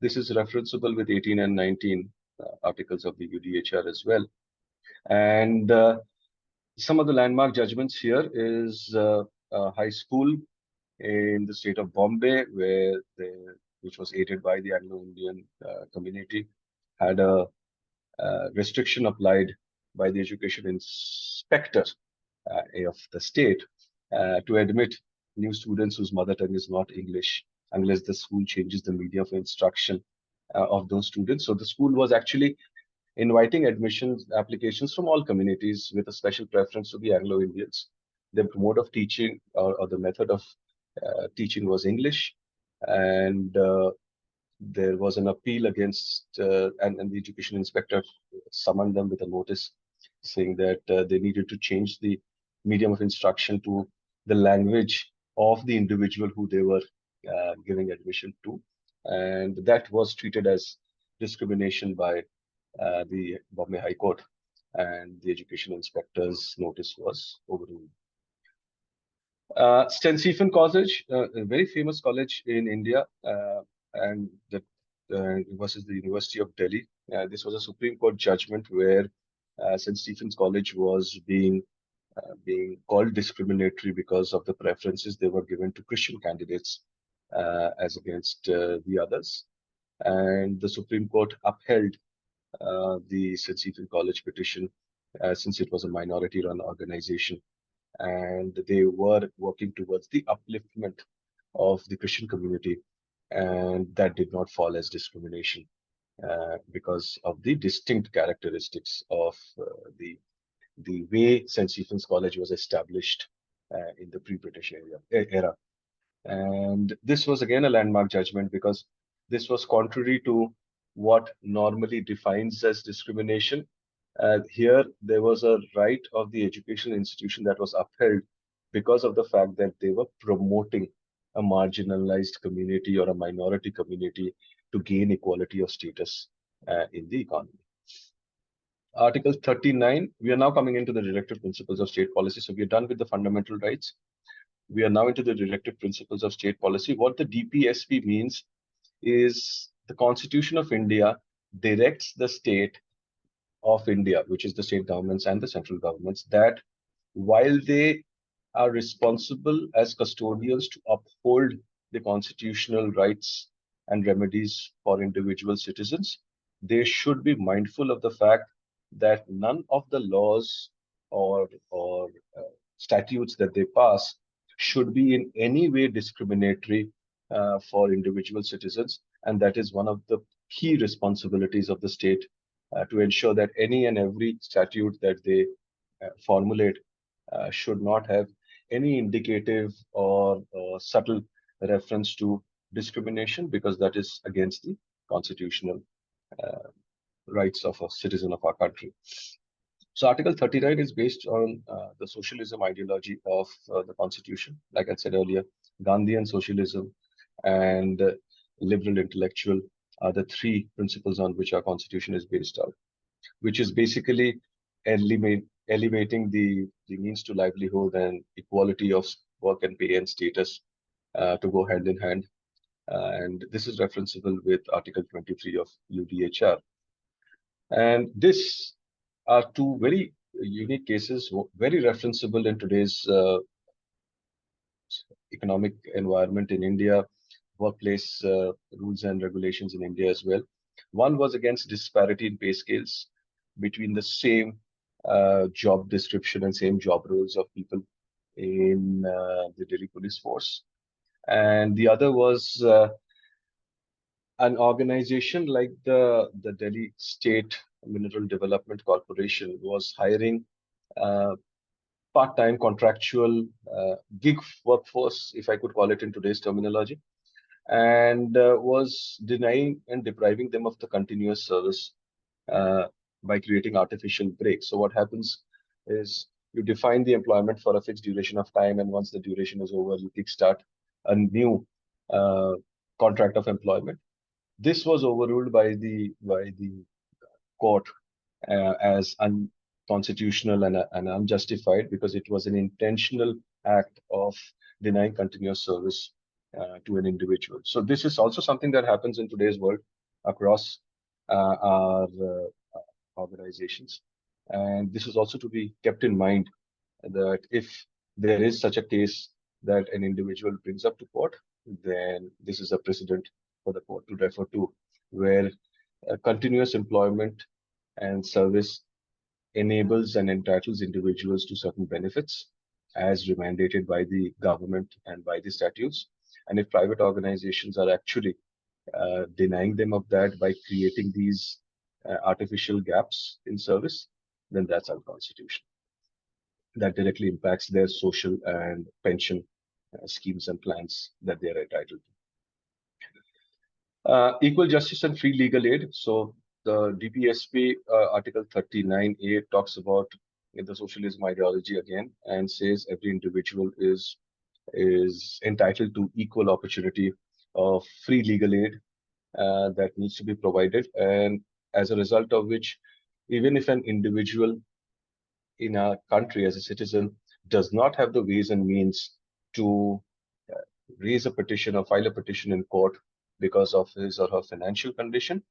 This is referenceable with 18 and 19 articles of the UDHR as well. And some of the landmark judgments here is high school in the state of Bombay, which was aided by the Anglo-Indian community, had a restriction applied by the education inspector of the state to admit new students whose mother tongue is not English unless the school changes the medium of instruction of those students. So the school was actually inviting admissions applications from all communities with a special preference to the Anglo-Indians. The mode of teaching or the method of teaching was English, and there was an appeal against, and the education inspector summoned them with a notice saying that they needed to change the medium of instruction to the language of the individual who they were giving admission to. And that was treated as discrimination by the Bombay High Court, and the education inspector's notice was overruled. St. Stephen College, a very famous college in India, and that versus the University of Delhi. This was a Supreme Court judgment where St. Stephen's College was being called discriminatory because of the preferences they were given to Christian candidates as against the others. And the Supreme Court upheld the St. Stephen College petition since it was a minority-run organization, and they were working towards the upliftment of the Christian community, and that did not fall as discrimination because of the distinct characteristics of the way St. Stephen's College was established in the pre-British era. And this was again a landmark judgment because this was contrary to what normally defines as discrimination. Here, there was a right of the educational institution that was upheld because of the fact that they were promoting a marginalized community or a minority community to gain equality of status in the economy. Article 39, we are now coming into the directive principles of state policy. So we are done with the fundamental rights. We are now into the directive principles of state policy. What the DPSP means is the Constitution of India directs the state of India, which is the state governments and the central governments, that while they are responsible as custodians to uphold the constitutional rights and remedies for individual citizens, they should be mindful of the fact that none of the laws or statutes that they pass should be in any way discriminatory for individual citizens. And that is one of the key responsibilities of the state to ensure that any and every statute that they formulate should not have any indicative or subtle reference to discrimination, because that is against the constitutional rights of a citizen of our country. So Article 39 is based on the socialism ideology of the Constitution. Like I said earlier, Gandhian socialism and liberal intellectual are the three principles on which our Constitution is based on, which is basically elevating the means to livelihood and equality of work and pay and status to go hand in hand. And this is referenceable with Article 23 of UDHR. And this are two very unique cases, very referenceable in today's economic environment in India, workplace rules and regulations in India as well. One was against disparity in pay scales between the same job description and same job roles of people in the Delhi police force. And the other was an organization like the Delhi State Mineral Development Corporation was hiring part-time contractual gig workforce, if I could call it in today's terminology, and was denying and depriving them of the continuous service by creating artificial breaks. So what happens is you define the employment for a fixed duration of time, and once the duration is over, you kickstart a new contract of employment. This was overruled by the court as unconstitutional and unjustified, because it was an intentional act of denying continuous service to an individual. So this is also something that happens in today's world across our organizations. And this is also to be kept in mind, that if there is such a case that an individual brings up to court, then this is a precedent for the court to refer to, where continuous employment and service enables and entitles individuals to certain benefits as mandated by the government and by the statutes. And if private organizations are actually denying them of that by creating these artificial gaps in service, then that's unconstitutional. That directly impacts their social and pension schemes and plans that they are entitled to. Equal justice and free legal aid. So the DPSP Article 39A talks about the socialism ideology again, and says every individual is entitled to equal opportunity of free legal aid that needs to be provided, and as a result of which, even if an individual in our country as a citizen does not have the ways and means to raise a petition or file a petition in court because of his or her financial condition,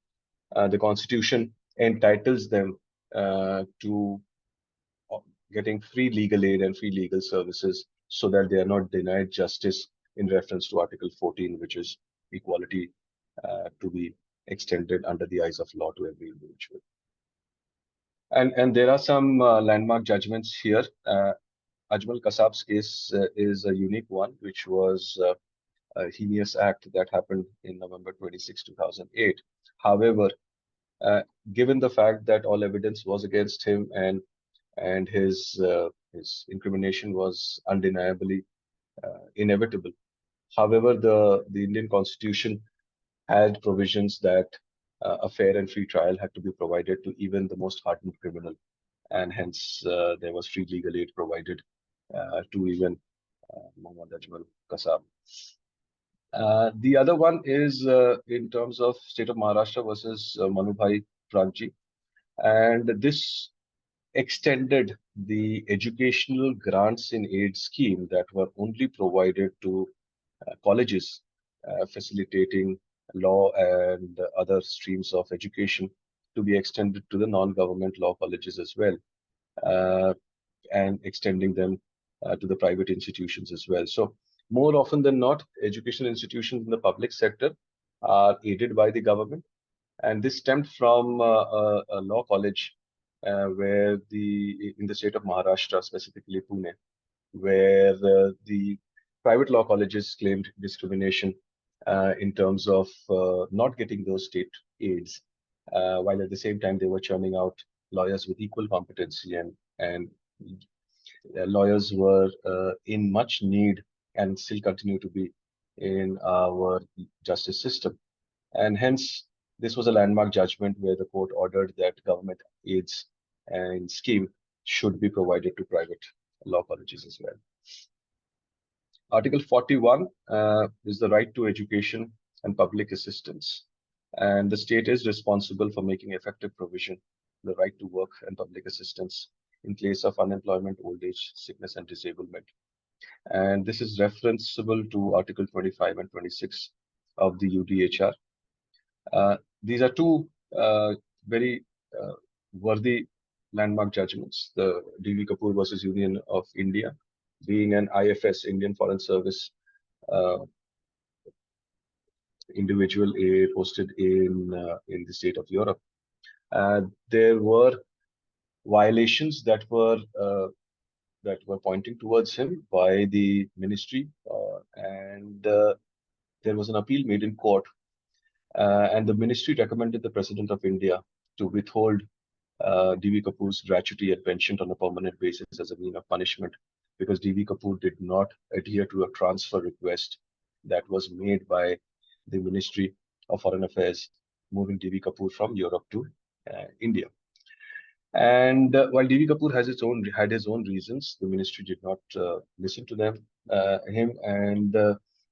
the Constitution entitles them to getting free legal aid and free legal services, so that they are not denied justice in reference to Article 14, which is equality to be extended under the eyes of law to every individual. And there are some landmark judgments here. Ajmal Kasab's case is a unique one, which was a heinous act that happened in November 26, 2008. However, uh, given the fact that all evidence was against him and his incrimination was undeniably inevitable. However, the Indian Constitution had provisions that a fair and free trial had to be provided to even the most hardened criminal, and hence there was free legal aid provided to even Mohammad Ajmal Kasab. The other one is in terms of state of Maharashtra versus Manubhai Pragji, and this extended the educational grants in aid scheme that were only provided to colleges facilitating law and other streams of education to be extended to the non-government law colleges as well, uh, and extending them to the private institutions as well. So more often than not, educational institutions in the public sector are aided by the government, and this stemmed from a law college where the in the state of Maharashtra, specifically Pune, where the private law colleges claimed discrimination in terms of not getting those state aids, while at the same time they were churning out lawyers with equal competency, and lawyers were in much need and still continue to be in our justice system. And hence, this was a landmark judgment where the court ordered that government aids and scheme should be provided to private law colleges as well. Article 41 is the right to education and public assistance. And the state is responsible for making effective provision, the right to work and public assistance in case of unemployment, old age, sickness, and disablement. And this is referenceable to Article 25 and 26 of the UDHR. These are two very worthy landmark judgments. The D.V. Kapoor versus Union of India, being an IFS, Indian Foreign Service individual posted in the state of Europe. There were violations that were pointing towards him by the ministry, and there was an appeal made in court, and the ministry recommended the President of India to withhold D.V. Kapoor's gratuity and pension on a permanent basis as a mean of punishment, because D.V. Kapoor did not adhere to a transfer request that was made by the Ministry of Foreign Affairs, moving D.V. Kapoor from Europe to India. And while D.V. Kapoor had his own reasons, the ministry did not listen to him, and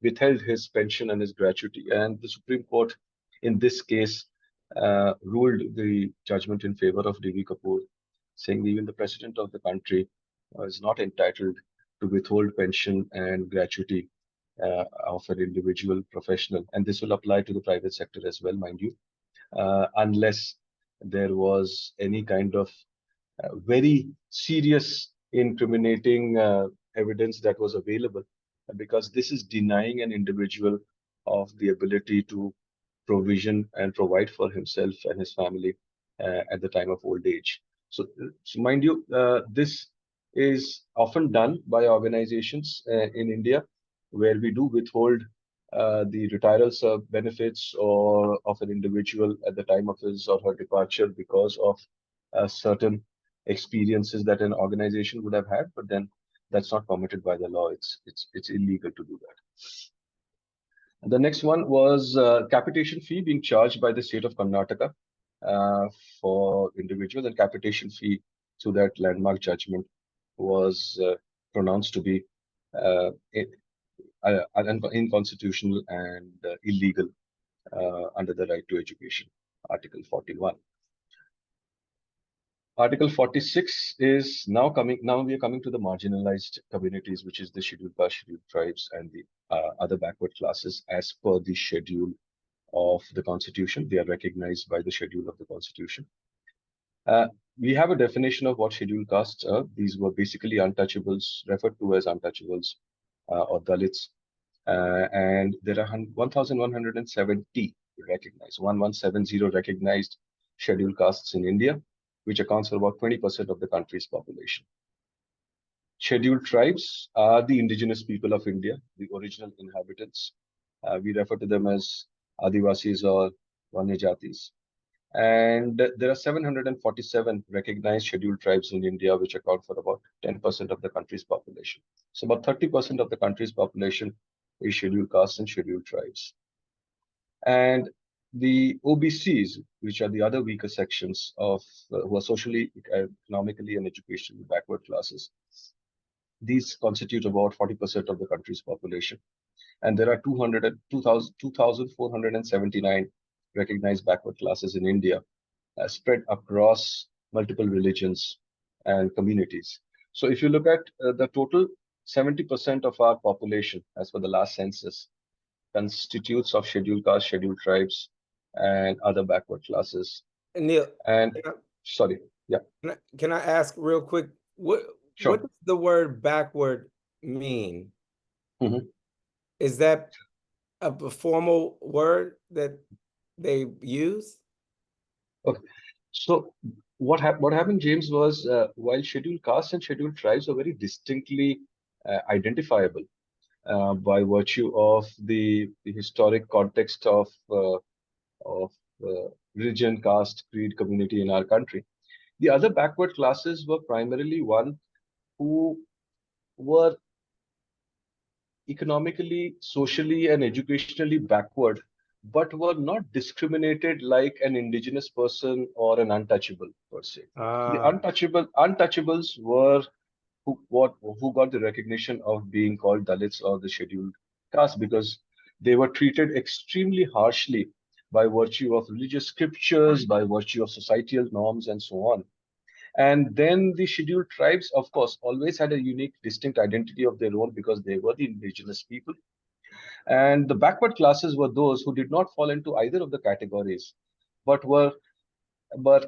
withheld his pension and his gratuity. And the Supreme Court, in this case, ruled the judgment in favor of D.V. Kapoor, saying even the president of the country is not entitled to withhold pension and gratuity of an individual professional. And this will apply to the private sector as well, mind you, unless there was any kind of very serious incriminating evidence that was available, because this is denying an individual of the ability to provision and provide for himself and his family at the time of old age. So mind you, this is often done by organizations in India, where we do withhold the retirement benefits or of an individual at the time of his or her departure because of certain experiences that an organization would have had, but then that's not permitted by the law. It's illegal to do that. The next one was capitation fee being charged by the state of Karnataka for individuals, and capitation fee through that landmark judgment was pronounced to be unconstitutional and illegal under the right to education, Article 41. Article 46 is now coming. Now we are coming to the marginalized communities, which is the scheduled caste, scheduled tribes, and the other backward classes, as per the schedule of the Constitution. They are recognized by the schedule of the Constitution. We have a definition of what scheduled castes are. These were basically untouchables, referred to as untouchables or Dalits. And there are 1,170 recognized, 1170 recognized scheduled castes in India, which accounts for about 20% of the country's population. Scheduled tribes are the indigenous people of India, the original inhabitants. We refer to them as Adivasis or Vanyajatis. And there are 747 recognized scheduled tribes in India, which account for about 10% of the country's population. So about 30% of the country's population is scheduled castes and scheduled tribes. And the OBCs, which are the other weaker sections of who are socially, economically, and educationally backward classes, these constitute about 40% of the country's population. And there are 2,479 recognized backward classes in India, spread across multiple religions and communities. So if you look at the total, 70% of our population, as per the last census, constitutes of scheduled castes, scheduled tribes, and other backward classes. Neil, And sorry, yeah, can I ask real quick, what sure. does the word backward mean? Mhm. Is that a formal word that they use? Okay. So what happened, James, was while scheduled castes and scheduled tribes are very distinctly identifiable by virtue of the historic context of religion, caste, creed, community in our country. The other backward classes were primarily one who were economically, socially, and educationally backward, but were not discriminated like an indigenous person or an untouchable per se. So the untouchables were who got the recognition of being called Dalits or the scheduled caste because they were treated extremely harshly by virtue of religious scriptures, by virtue of societal norms, and so on. And then the scheduled tribes, of course, always had a unique, distinct identity of their own because they were the indigenous people. And the backward classes were those who did not fall into either of the categories, but were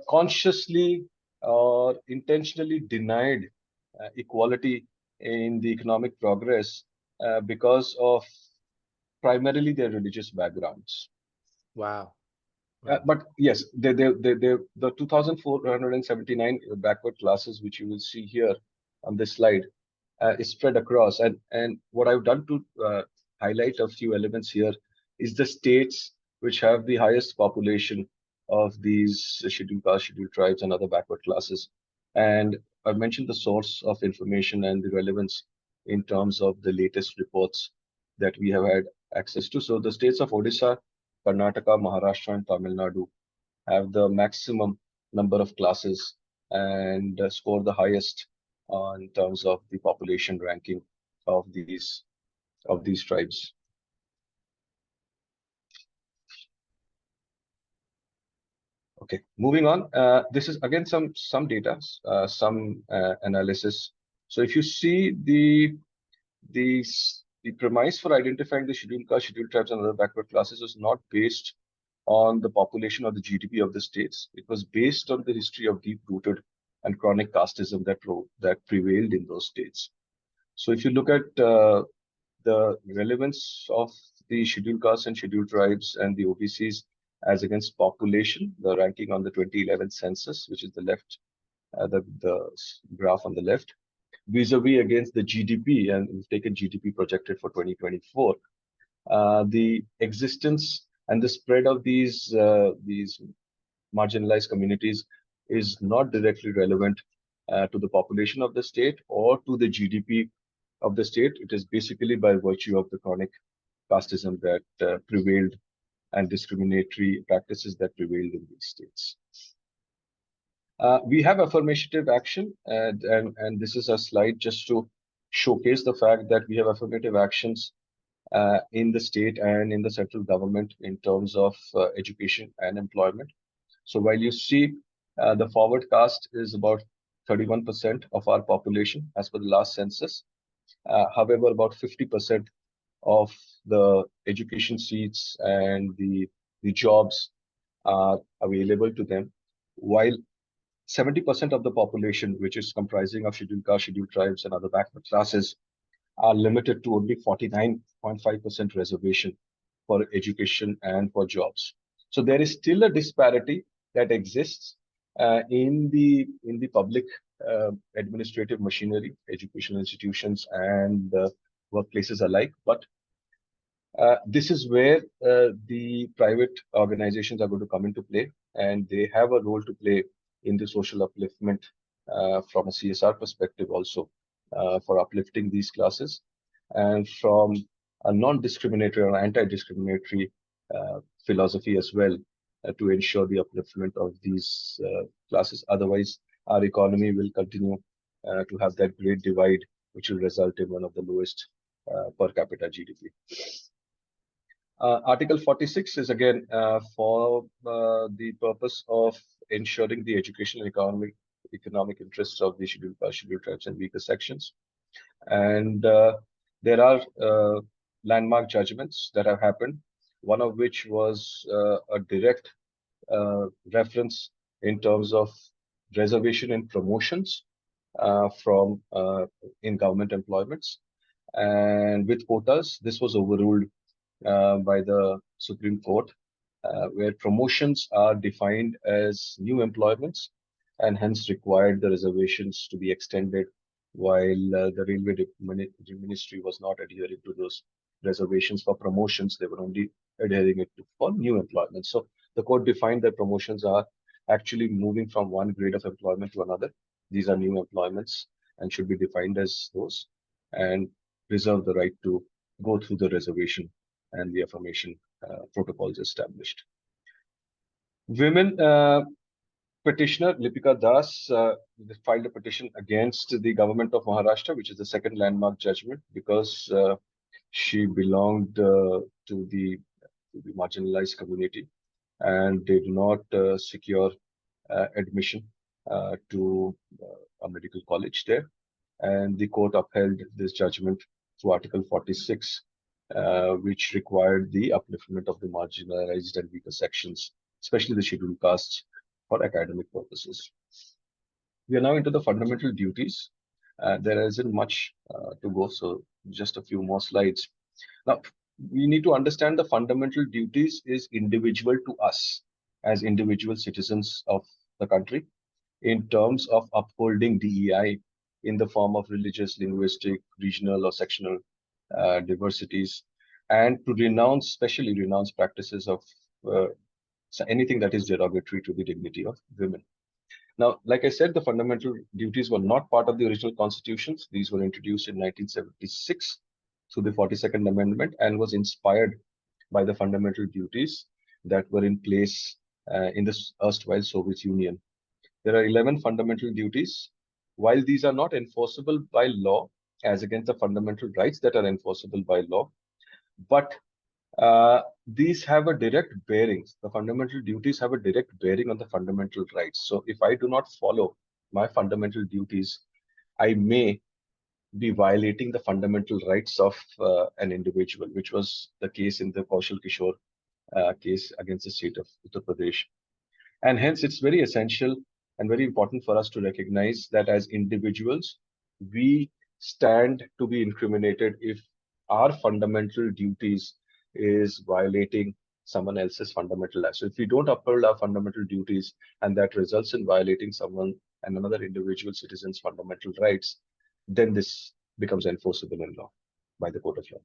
consciously or intentionally denied equality in the economic progress because of primarily their religious backgrounds. Wow. But yes, the 2,479 backward classes, which you will see here on this slide, is spread across. And what I've done to highlight a few elements here is the states which have the highest population of these scheduled castes, scheduled tribes, and other backward classes. And I've mentioned the source of information and the relevance in terms of the latest reports that we have had access to. So the states of Odisha, Karnataka, Maharashtra, and Tamil Nadu have the maximum number of classes and score the highest in terms of the population ranking of these tribes. Okay, moving on. This is again some data, some analysis. So if you see the premise for identifying the scheduled caste, scheduled tribes, and other backward classes is not based on the population or the GDP of the states. It was based on the history of deep-rooted and chronic casteism that prevailed in those states. So if you look at the relevance of the scheduled castes and scheduled tribes and the OBCs as against population, the ranking on the 2011 census, which is the left, the graph on the left, vis-a-vis against the GDP, and we've taken GDP projected for 2024. The existence and the spread of these marginalized communities is not directly relevant to the population of the state or to the GDP of the state. It is basically by virtue of the chronic casteism that prevailed and discriminatory practices that prevailed in these states. We have affirmative action, and this is a slide just to showcase the fact that we have affirmative actions in the state and in the central government in terms of education and employment. So while you see the forward caste is about 31% of our population as per the last census, however, about 50% of the education seats and the jobs are available to them, while 70% of the population, which is comprising of scheduled castes, scheduled tribes, and other backward classes, are limited to only 49.5% reservation for education and for jobs. So there is still a disparity that exists in the public administrative machinery, educational institutions, and workplaces alike. But this is where the private organizations are going to come into play, and they have a role to play in the social upliftment from a CSR perspective also, for uplifting these classes, and from a non-discriminatory or anti-discriminatory philosophy as well, to ensure the upliftment of these classes. Otherwise, our economy will continue to have that great divide, which will result in one of the lowest per capita GDP. Article 46 is again for the purpose of ensuring the educational and economic interests of the scheduled tribes and weaker sections. And there are landmark judgments that have happened, one of which was a direct reference in terms of reservation and promotions from in government employments. And with quotas, this was overruled by the Supreme Court, where promotions are defined as new employments and hence required the reservations to be extended, while the Railway Ministry was not adhering to those reservations for promotions. They were only adhering it for new employment. So the court defined that promotions are actually moving from one grade of employment to another. These are new employments and should be defined as those, and reserve the right to go through the reservation and the affirmation protocols established. Women petitioner Lipika Das filed a petition against the government of Maharashtra, which is the second landmark judgment, because she belonged to the marginalized community and did not secure admission to a medical college there. And the court upheld this judgment through Article 46, which required the upliftment of the marginalized and weaker sections, especially the scheduled castes, for academic purposes. We are now into the fundamental duties. There isn't much to go, so just a few more slides. Now, we need to understand the fundamental duties is individual to us as individual citizens of the country in terms of upholding DEI in the form of religious, linguistic, regional, or sectional diversities, and to especially renounce practices of anything that is derogatory to the dignity of women. Now, like I said, the fundamental duties were not part of the original constitutions. These were introduced in 1976 through the 42nd Amendment and was inspired by the fundamental duties that were in place in the erstwhile Soviet Union. There are 11 fundamental duties. While these are not enforceable by law, as against the fundamental rights that are enforceable by law, but these have a direct bearing. The fundamental duties have a direct bearing on the fundamental rights. So if I do not follow my fundamental duties, I may be violating the fundamental rights of an individual, which was the case in the Kaushal Kishore case against the state of Uttar Pradesh. And hence, it's very essential and very important for us to recognize that as individuals, we stand to be incriminated if our fundamental duties is violating someone else's fundamental rights. So if we don't uphold our fundamental duties and that results in violating someone and another individual citizen's fundamental rights, then this becomes enforceable in law by the court of law.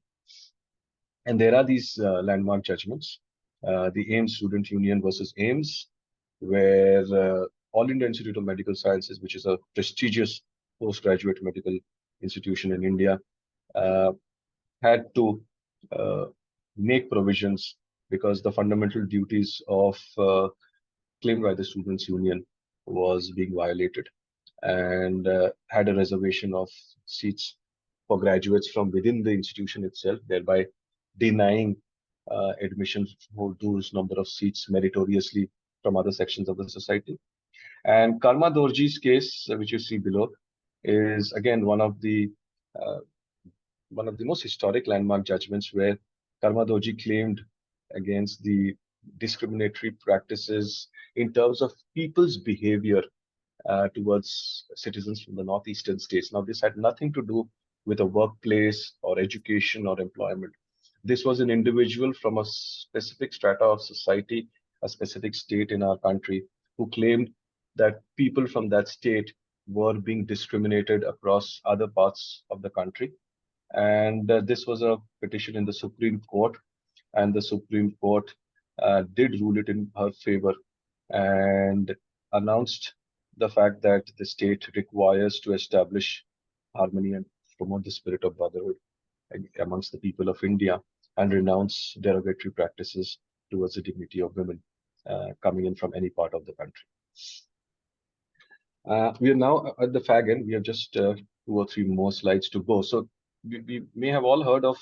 And there are these landmark judgments, the AIMS Student Union versus AIMS, where All India Institute of Medical Sciences, which is a prestigious postgraduate medical institution in India, had to make provisions because the fundamental duties of claimed by the Students' Union was being violated, and had a reservation of seats for graduates from within the institution itself, thereby denying admission for those number of seats meritoriously from other sections of the society. And Karma Dorji's case, which you see below, is again one of the most historic landmark judgments, where Karma Dorji claimed against the discriminatory practices in terms of people's behavior towards citizens from the northeastern states. Now, this had nothing to do with a workplace or education or employment. This was an individual from a specific strata of society, a specific state in our country, who claimed that people from that state were being discriminated across other parts of the country. And this was a petition in the Supreme Court, and the Supreme Court did rule it in her favor and announced the fact that the state requires to establish harmony and promote the spirit of brotherhood amongst the people of India and renounce derogatory practices towards the dignity of women coming in from any part of the country. We are now at the fag end. We have just 2 or 3 more slides to go. So we may have all heard of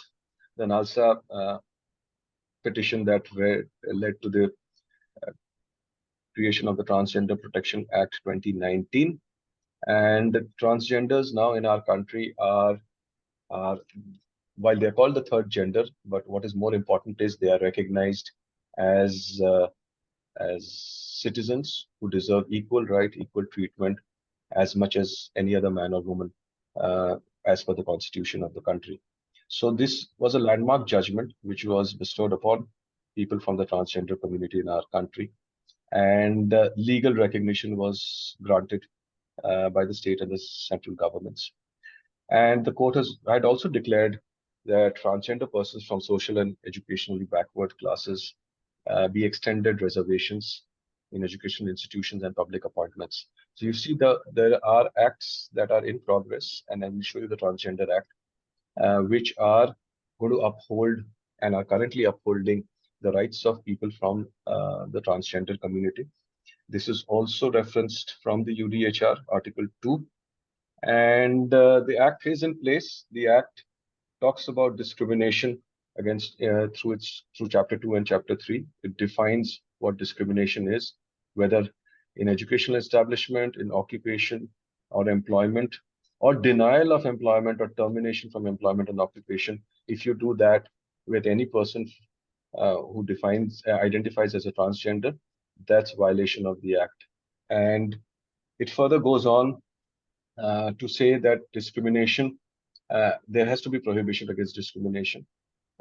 the NALSA petition that led to the creation of the Transgender Protection Act 2019. And the transgenders now in our country are while they're called the third gender, but what is more important is they are recognized as citizens who deserve equal right, equal treatment as much as any other man or woman as per the constitution of the country. So this was a landmark judgment which was bestowed upon people from the transgender community in our country, and legal recognition was granted by the state and the central governments. And the court had also declared that transgender persons from social and educationally backward classes be extended reservations in educational institutions and public appointments. So you see there are acts that are in progress, and I will show you the Transgender Act, which are going to uphold and are currently upholding the rights of people from the transgender community. This is also referenced from the UDHR Article 2. And the Act is in place. The Act talks about discrimination against through Chapter 2 and Chapter 3. It defines what discrimination is, whether in educational establishment, in occupation or employment, or denial of employment or termination from employment and occupation. If you do that with any person who identifies as a transgender, that's violation of the Act. And it further goes on to say that discrimination, there has to be prohibition against discrimination.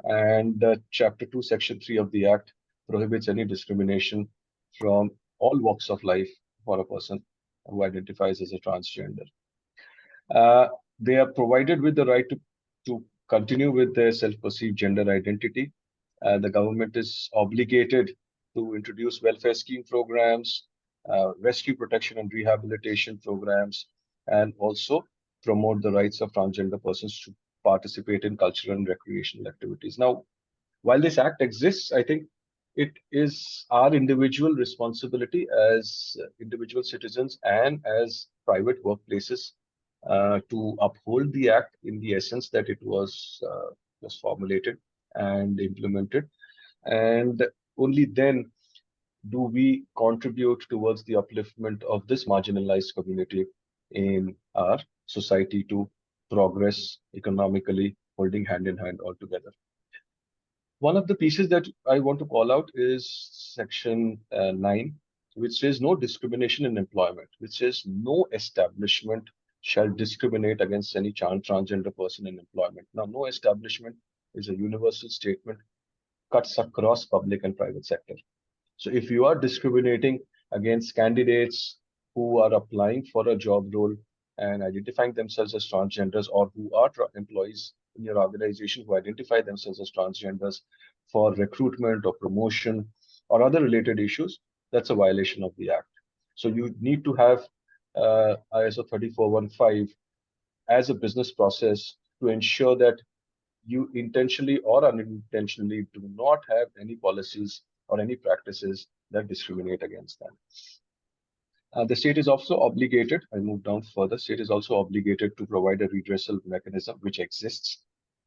And Chapter 2, Section 3 of the Act prohibits any discrimination from all walks of life for a person who identifies as a transgender. They are provided with the right to continue with their self-perceived gender identity. The government is obligated to introduce welfare scheme programs, rescue protection and rehabilitation programs, and also promote the rights of transgender persons to participate in cultural and recreational activities. Now, while this act exists, I think it is our individual responsibility as individual citizens and as private workplaces to uphold the act in the essence that it was formulated and implemented. And only then do we contribute towards the upliftment of this marginalized community in our society to progress economically, holding hand in hand all together. One of the pieces that I want to call out is Section 9, which says no discrimination in employment, which says no establishment shall discriminate against any transgender person in employment. Now, no establishment is a universal statement, cuts across public and private sector. So if you are discriminating against candidates who are applying for a job role and identifying themselves as transgenders, or who are employees in your organization who identify themselves as transgenders for recruitment or promotion or other related issues, that's a violation of the Act. So you need to have ISO-30415 as a business process to ensure that you intentionally or unintentionally do not have any policies or any practices that discriminate against them. The state is also obligated, I move down further, state is also obligated to provide a redressal mechanism which exists,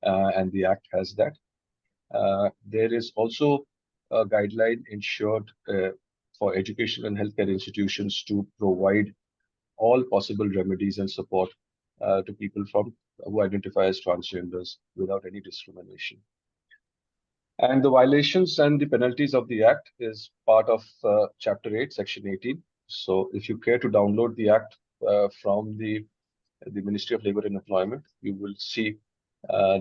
and the Act has that. There is also a guideline ensured for education and healthcare institutions to provide all possible remedies and support to people who identify as transgenders without any discrimination. And the violations and the penalties of the Act is part of Chapter 8, Section 18. So if you care to download the Act from the Ministry of Labour and Employment, you will see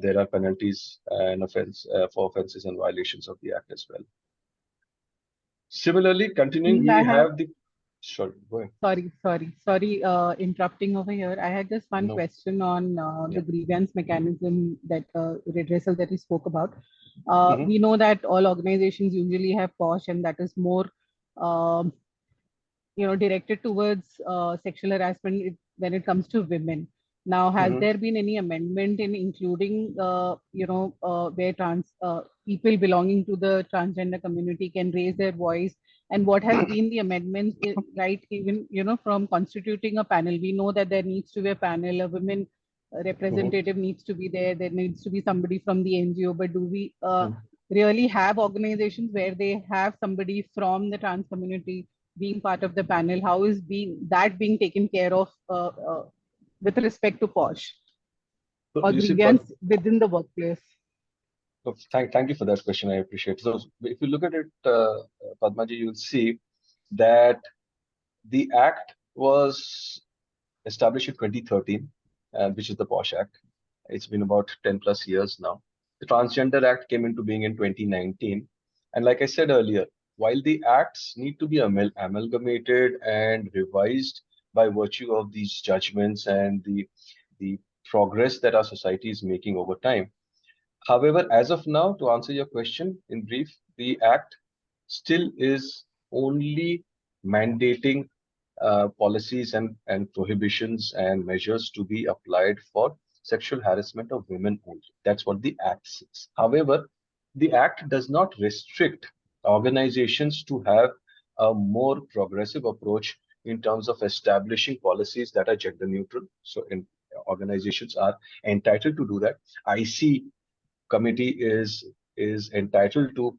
there are penalties and for offences and violations of the Act as well. Similarly, continuing, we have the... Sure, go ahead. Sorry, interrupting over here. I had just one No. question on Yeah. the grievance mechanism that redressal that you spoke about. Mhm. We know that all organizations usually have POSH, and that is more, um, directed towards sexual harassment when it comes to women. Now, has Mhm. there been any amendment in including, where trans people belonging to the transgender community can raise their voice? And what has been the amendments, right? Even, from constituting a panel, we know that there needs to be a panel, a women representative needs to be there. There needs to be somebody from the NGO. But do we really have organizations where they have somebody from the trans community being part of the panel? How is being taken care of with respect to POSH So or you see, grievance within the workplace? thank you for that question. I appreciate it. So if you look at it, Padmaji, you'll see that the act was established in 2013, which is the POSH Act. It's been about 10 plus years now. The Transgender Act came into being in 2019. And like I said earlier, while the acts need to be amalgamated and revised by virtue of these judgments and the progress that our society is making over time. However, as of now, to answer your question in brief, the Act still is only mandating policies and prohibitions and measures to be applied for sexual harassment of women only. That's what the Act says. However, the Act does not restrict organizations to have a more progressive approach in terms of establishing policies that are gender neutral. So, organizations are entitled to do that. IC committee is entitled to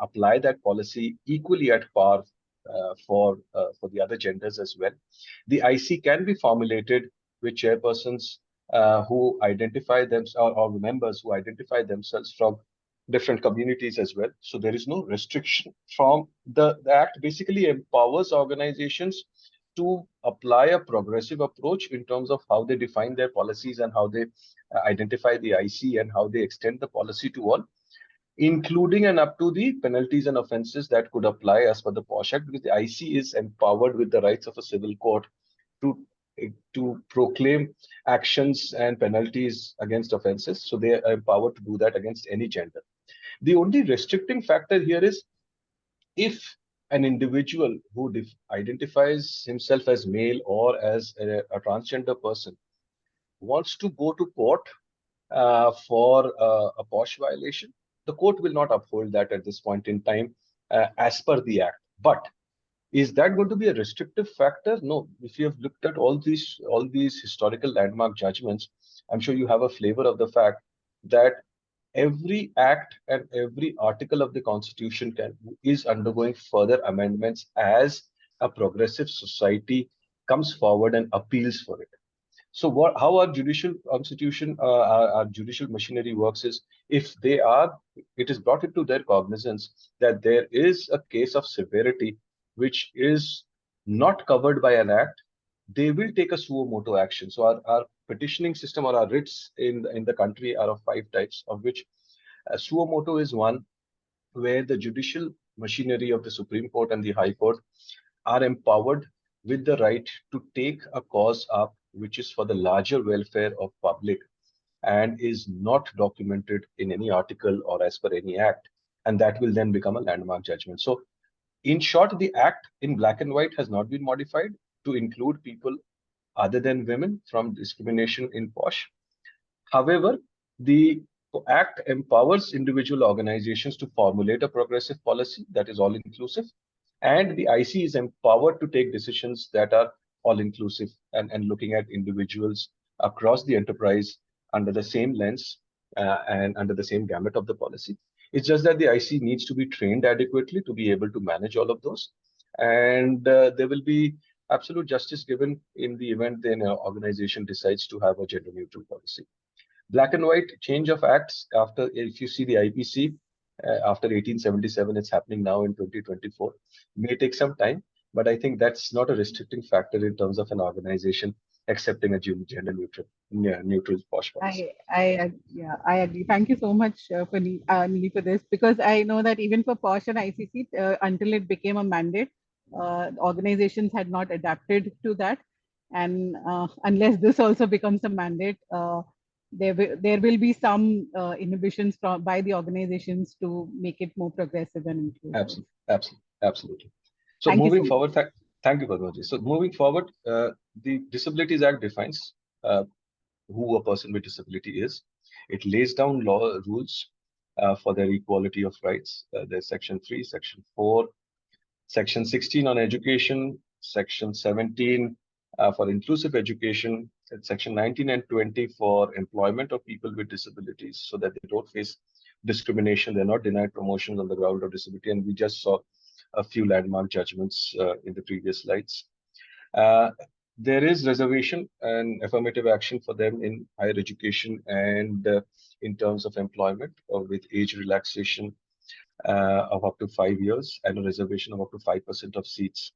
apply that policy equally at par for the other genders as well. The IC can be formulated with chairpersons who identify themselves or members who identify themselves from different communities as well. So there is no restriction from the act basically empowers organizations to apply a progressive approach in terms of how they define their policies and how they identify the IC and how they extend the policy to all, including and up to the penalties and offenses that could apply as per the POSH Act, because the IC is empowered with the rights of a civil court to to proclaim actions and penalties against offenses. So they are empowered to do that against any gender. The only restricting factor here is if an individual who identifies himself as male or as a transgender person wants to go to court for a POSH violation, the court will not uphold that at this point in time as per the act. But is that going to be a restrictive factor? No. If you have looked at all these historical landmark judgments, I'm sure you have a flavor of the fact that every act and every article of the Constitution is undergoing further amendments as a progressive society comes forward and appeals for it. So how our judicial constitution, our judicial machinery works is it is brought into their cognizance that there is a case of severity which is not covered by an act, they will take a suo moto action. So our petitioning system or our writs in the country are of 5 types, of which suo moto is one, where the judicial machinery of the Supreme Court and the High Court are empowered with the right to take a cause up which is for the larger welfare of public and is not documented in any article or as per any act, and that will then become a landmark judgment. So in short, the act in black and white has not been modified to include people other than women from discrimination in POSH. However, the Act empowers individual organizations to formulate a progressive policy that is all inclusive, and the IC is empowered to take decisions that are all inclusive and looking at individuals across the enterprise under the same lens and under the same gamut of the policy. It's just that the IC needs to be trained adequately to be able to manage all of those, and there will be absolute justice given in the event the organization decides to have a gender neutral policy. Black and white change of acts after, if you see the IPC after 1877, it's happening now in 2024. May take some time, but I think that's not a restricting factor in terms of an organization accepting a gender neutral POSH policy. I agree. Thank you so much Neeli, for this, because I know that even for POSH and ICC, until it became a mandate, organizations had not adapted to that. And unless this also becomes a mandate, there will be some inhibitions by the organizations to make it more progressive and inclusive. Absolutely. So Thank you moving so forward, thank you, Padmaji. So moving forward, the Disabilities Act defines who a person with disability is. It lays down rules for their equality of rights. There's Section 3, Section 4, Section 16 on education, Section 17 for inclusive education, and Section 19 and 20 for employment of people with disabilities so that they don't face discrimination. They're not denied promotions on the ground of disability. And we just saw a few landmark judgments in the previous slides. There is reservation and affirmative action for them in higher education and in terms of employment with age relaxation of up to 5 years and a reservation of up to 5% of seats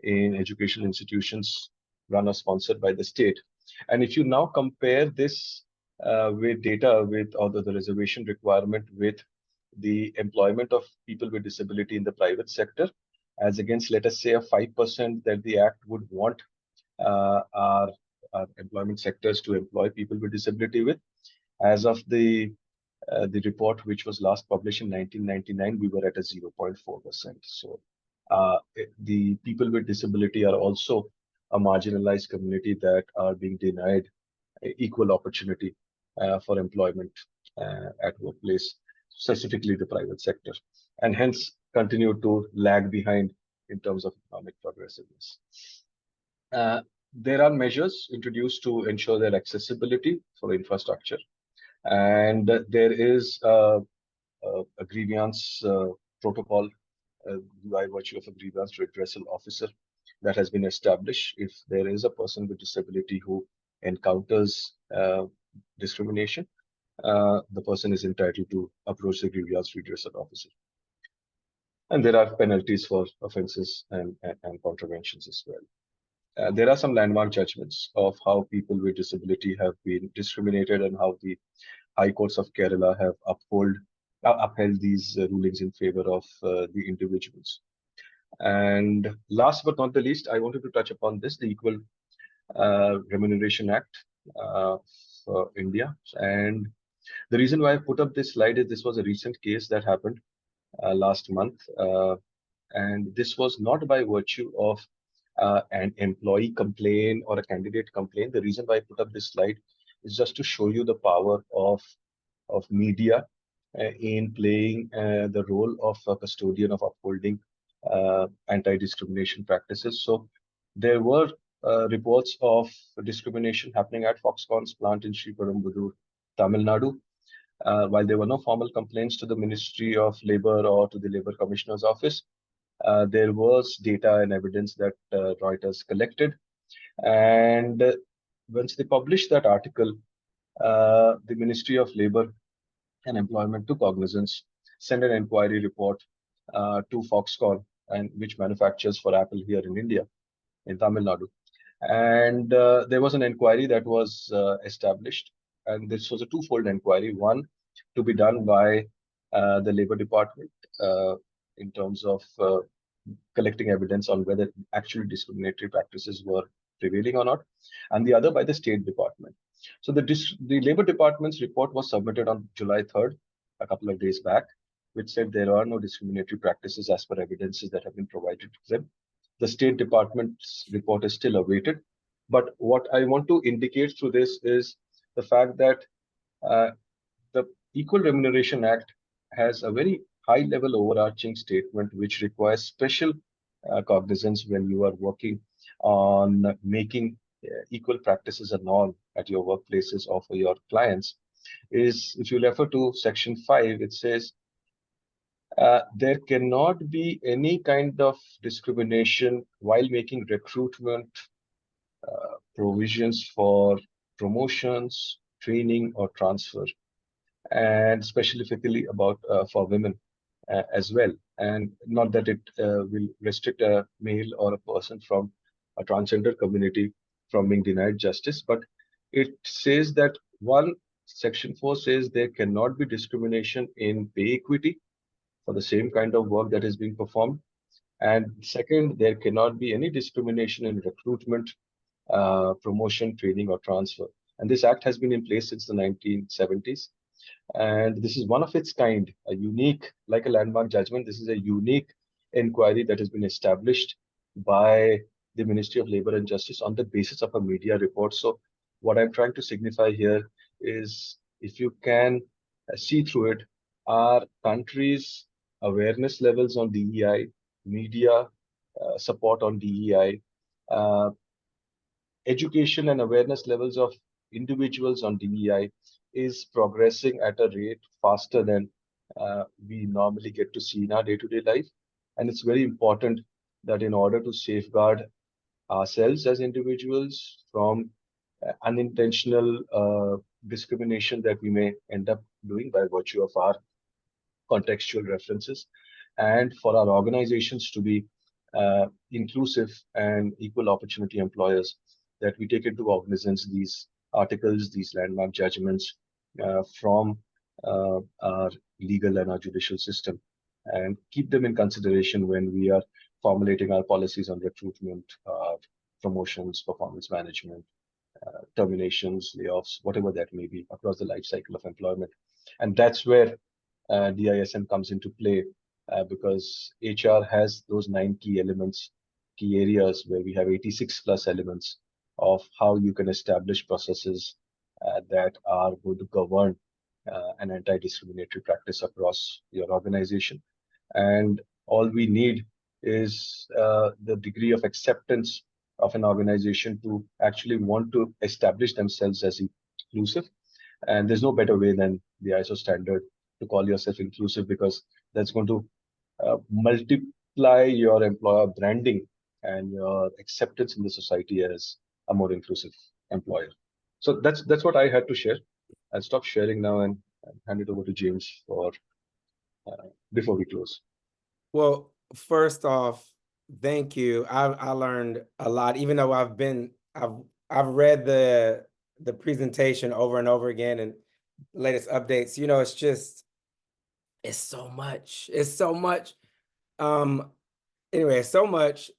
in educational institutions run or sponsored by the state. And if you now compare this with data with or the reservation requirement with the employment of people with disability in the private sector, as against, let us say, a 5% that the Act would want our employment sectors to employ people with disability with. As of the report, which was last published in 1999, we were at a 0.4%. So the people with disability are also a marginalized community that are being denied equal opportunity for employment at workplace, specifically the private sector, and hence continue to lag behind in terms of economic progressiveness. There are measures introduced to ensure their accessibility for infrastructure, and there is a grievance protocol by virtue of a grievance redressal officer that has been established. If there is a person with disability who encounters discrimination, the person is entitled to approach the grievance redressal officer. And there are penalties for offenses and contraventions as well. There are some landmark judgments of how people with disability have been discriminated and how the high courts of Kerala have upheld these rulings in favor of the individuals. And last but not the least, I wanted to touch upon this, the Equal Remuneration Act for India. And the reason why I put up this slide is this was a recent case that happened last month. And this was not by virtue of an employee complaint or a candidate complaint. The reason why I put up this slide is just to show you the power of media in playing the role of a custodian of upholding anti-discrimination practices. So there were reports of discrimination happening at Foxconn's plant in Sriperumbudur, Tamil Nadu. While there were no formal complaints to the Ministry of Labour or to the Labour Commissioner's office, there was data and evidence that Reuters collected. And once they published that article, the Ministry of Labour and Employment took cognizance, sent an inquiry report to Foxconn, and which manufactures for Apple here in India, in Tamil Nadu. And there was an inquiry that was established, and this was a twofold inquiry. One, to be done by the Labour Department in terms of collecting evidence on whether actually discriminatory practices were prevailing or not, and the other by the State Department. So the Labour Department's report was submitted on July 3rd, a couple of days back, which said there are no discriminatory practices as per evidences that have been provided to them. The State Department's report is still awaited. But what I want to indicate through this is the fact that the Equal Remuneration Act has a very high-level overarching statement which requires special cognizance when you are working on making equal practices a norm at your workplaces or for your clients. Is if you refer to Section 5, it says there cannot be any kind of discrimination while making recruitment provisions for promotions, training, or transfer, and specifically about for women as well. And not that it will restrict a male or a person from a transgender community from being denied justice, but it says that Section 4 says there cannot be discrimination in pay equity for the same kind of work that is being performed. And second, there cannot be any discrimination in recruitment, promotion, training, or transfer. And this act has been in place since the 1970s. And this is one of its kind, a unique, like a landmark judgment. This is a unique inquiry that has been established by the Ministry of Labor and Justice on the basis of a media report. So what I'm trying to signify here is, if you can see through it, our country's awareness levels on DEI, media support on DEI, uh, education and awareness levels of individuals on DEI is progressing at a rate faster than we normally get to see in our day-to-day life. And it's very important that in order to safeguard ourselves as individuals from unintentional discrimination that we may end up doing by virtue of our contextual references, and for our organizations to be inclusive and equal opportunity employers, that we take into cognizance these articles, these landmark judgments from our legal and our judicial system, and keep them in consideration when we are formulating our policies on recruitment, promotions, performance management, terminations, layoffs, whatever that may be across the life cycle of employment. And that's where DISM comes into play, because HR has those 9 key elements, key areas where we have 86 plus elements of how you can establish processes that are going to govern an anti-discriminatory practice across your organization. And all we need is the degree of acceptance of an organization to actually want to establish themselves as inclusive. And there's no better way than the ISO standard to call yourself inclusive, because that's going to multiply your employer branding and your acceptance in the society as a more inclusive employer. So that's what I had to share. I'll stop sharing now and hand it over to James for before we close. Well, first off, thank you. I learned a lot, even though I've read the presentation over and over again and latest updates. You know, it's so much. It's so much. Anyway, it's so much.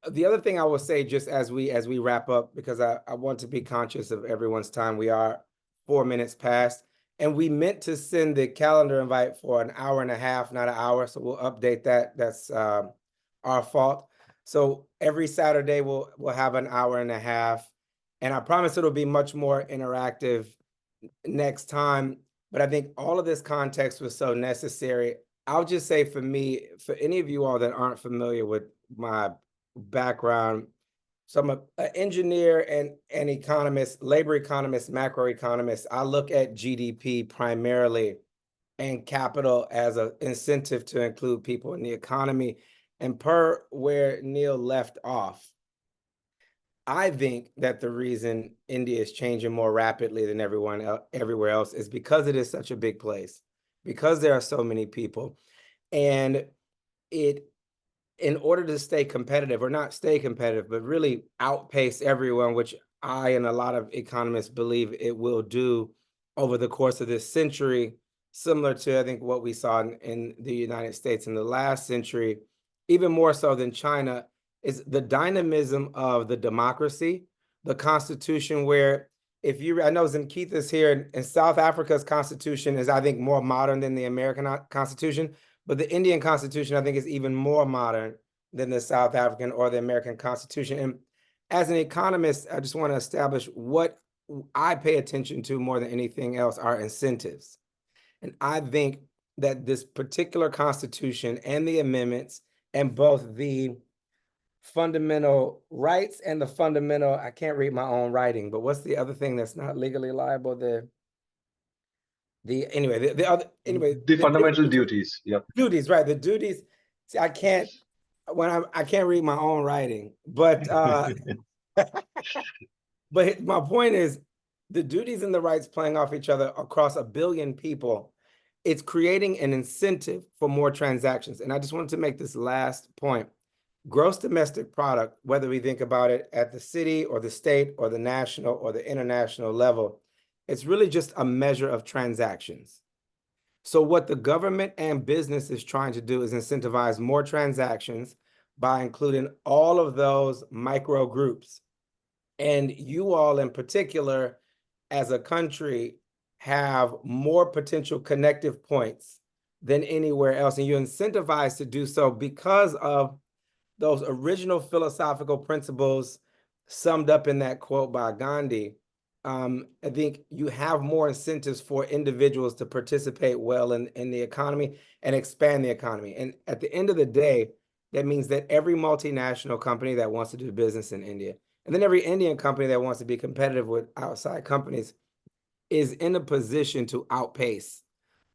The other thing I will say, just as we wrap up, because I want to be conscious of everyone's time. We are 4 minutes past, and we meant to send the calendar invite for an hour and a half, not an hour. So we'll update that. That's our fault. So every Saturday we'll have an hour and a half, and I promise it'll be much more interactive next time. But I think all of this context was so necessary. I'll just say, for me, for any of you all that aren't familiar with my background, so I'm an engineer and an economist, labor economist, macroeconomist. I look at GDP primarily and capital as an incentive to include people in the economy. And per where Neil left off, I think that the reason India is changing more rapidly than everywhere else is because it is such a big place, because there are so many people, and in order to stay competitive, or not stay competitive, but really outpace everyone, which I and a lot of economists believe it will do over the course of this century, similar to, I think, what we saw in the United States in the last century, even more so than China, is the dynamism of the democracy, the constitution, where I know Keith is here, and South Africa's constitution is, I think, more modern than the American constitution, but the Indian constitution, I think, is even more modern than the South African or the American constitution. And as an economist, I just want to establish what I pay attention to more than anything else are incentives. And I think that this particular constitution and the amendments, and both the fundamental rights and the fundamental, I can't read my own writing, but what's the other thing that's not legally liable? The fundamental duties. Yep. Duties, right? The duties. See, I can't read my own writing, but but my point is, the duties and the rights playing off each other across 1 billion people, it's creating an incentive for more transactions. And I just wanted to make this last point. Gross domestic product, whether we think about it at the city or the state or the national or the international level, it's really just a measure of transactions. So what the government and business is trying to do is incentivize more transactions by including all of those micro groups. And you all in particular, as a country, have more potential connective points than anywhere else. And you're incentivized to do so because of those original philosophical principles summed up in that quote by Gandhi. I think you have more incentives for individuals to participate well in the economy and expand the economy. And at the end of the day, that means that every multinational company that wants to do business in India, and then every Indian company that wants to be competitive with outside companies, is in a position to outpace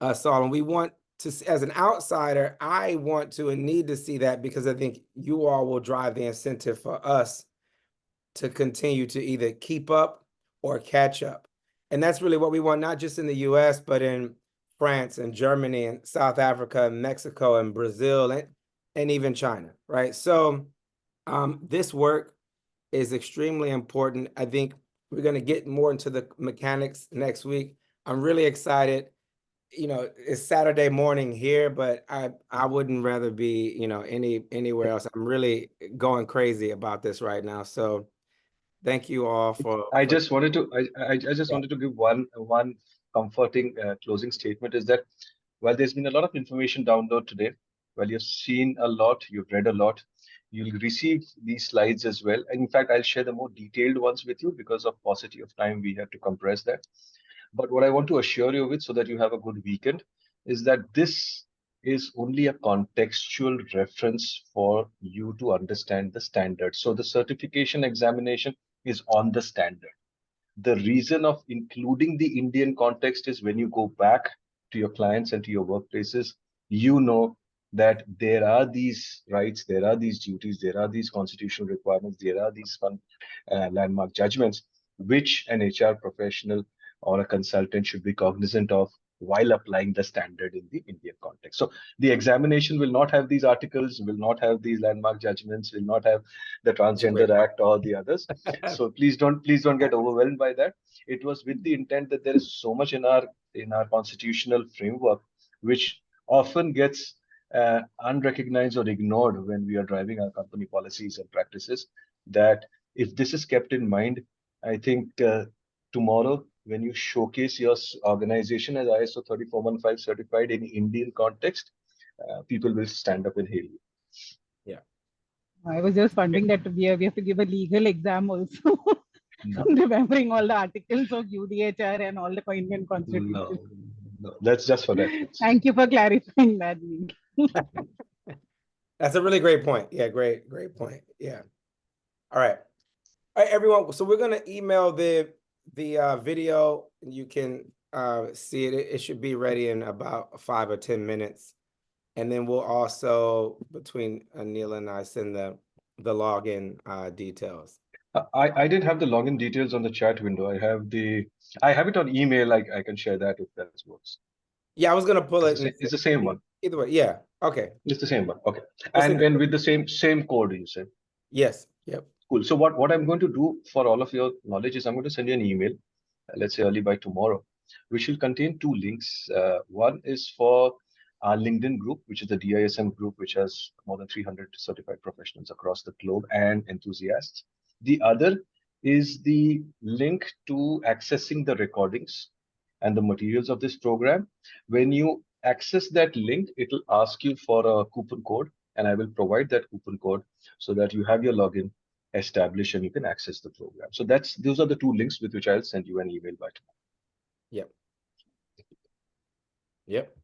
us all. And we want to, as an outsider, I want to and need to see that, because I think you all will drive the incentive for us to continue to either keep up or catch up. And that's really what we want, not just in the US, but in France and Germany and South Africa and Mexico and Brazil and even China, right? So this work is extremely important. I think we're going to get more into the mechanics next week. I'm really excited. You know, it's Saturday morning here, but I wouldn't rather be, you know, anywhere else. I'm really going crazy about this right now. So thank you all for. I just wanted to give one comforting closing statement, is that while there's been a lot of information download today, while you've seen a lot, you've read a lot, you'll receive these slides as well. And in fact, I'll share the more detailed ones with you because of paucity of time. We have to compress that. But what I want to assure you with, so that you have a good weekend, is that this is only a contextual reference for you to understand the standard. So the certification examination is on the standard. The reason of including the Indian context is when you go back to your clients and to your workplaces, you know that there are these rights, there are these duties, there are these constitutional requirements, there are these landmark judgments, which an HR professional or a consultant should be cognizant of while applying the standard in the Indian context. So the examination will not have these articles, will not have these landmark judgments, will not have the Transgender Act or the others. So please don't get overwhelmed by that. It was with the intent that there is so much in our constitutional framework which often gets unrecognized or ignored when we are driving our company policies and practices, that if this is kept in mind, I think tomorrow when you showcase your organization as ISO 30415 certified in Indian context, people will stand up and hail you. Yeah. I was just wondering that we have to give a legal exam also. No. Remembering all the articles of UDHR and all the Indian constitution. No, that's just for that. Thank you for clarifying that. That's a really great point. Yeah, great point. Yeah. All right, everyone. So we're gonna email the video. You can see it. It should be ready in about 5 or 10 minutes, and then we'll also, between Neil and I, send the login details. I did have the login details on the chat window. I have it on email. I can share that if that works. Yeah, I was gonna pull it. It's the same one. Either way, yeah. Okay. It's the same one. Okay. And with the same code, you said. Yes. Yep. Cool. So what I'm going to do for all of your knowledge is I'm going to send you an email, let's say early by tomorrow, which will contain 2 links. One is for our LinkedIn group, which is the DISM group, which has more than 300 certified professionals across the globe and enthusiasts. The other is the link to accessing the recordings and the materials of this program. When you access that link, it will ask you for a coupon code, and I will provide that coupon code so that you have your login established and you can access the program. So those are the 2 links with which I'll send you an email by tomorrow. Yep.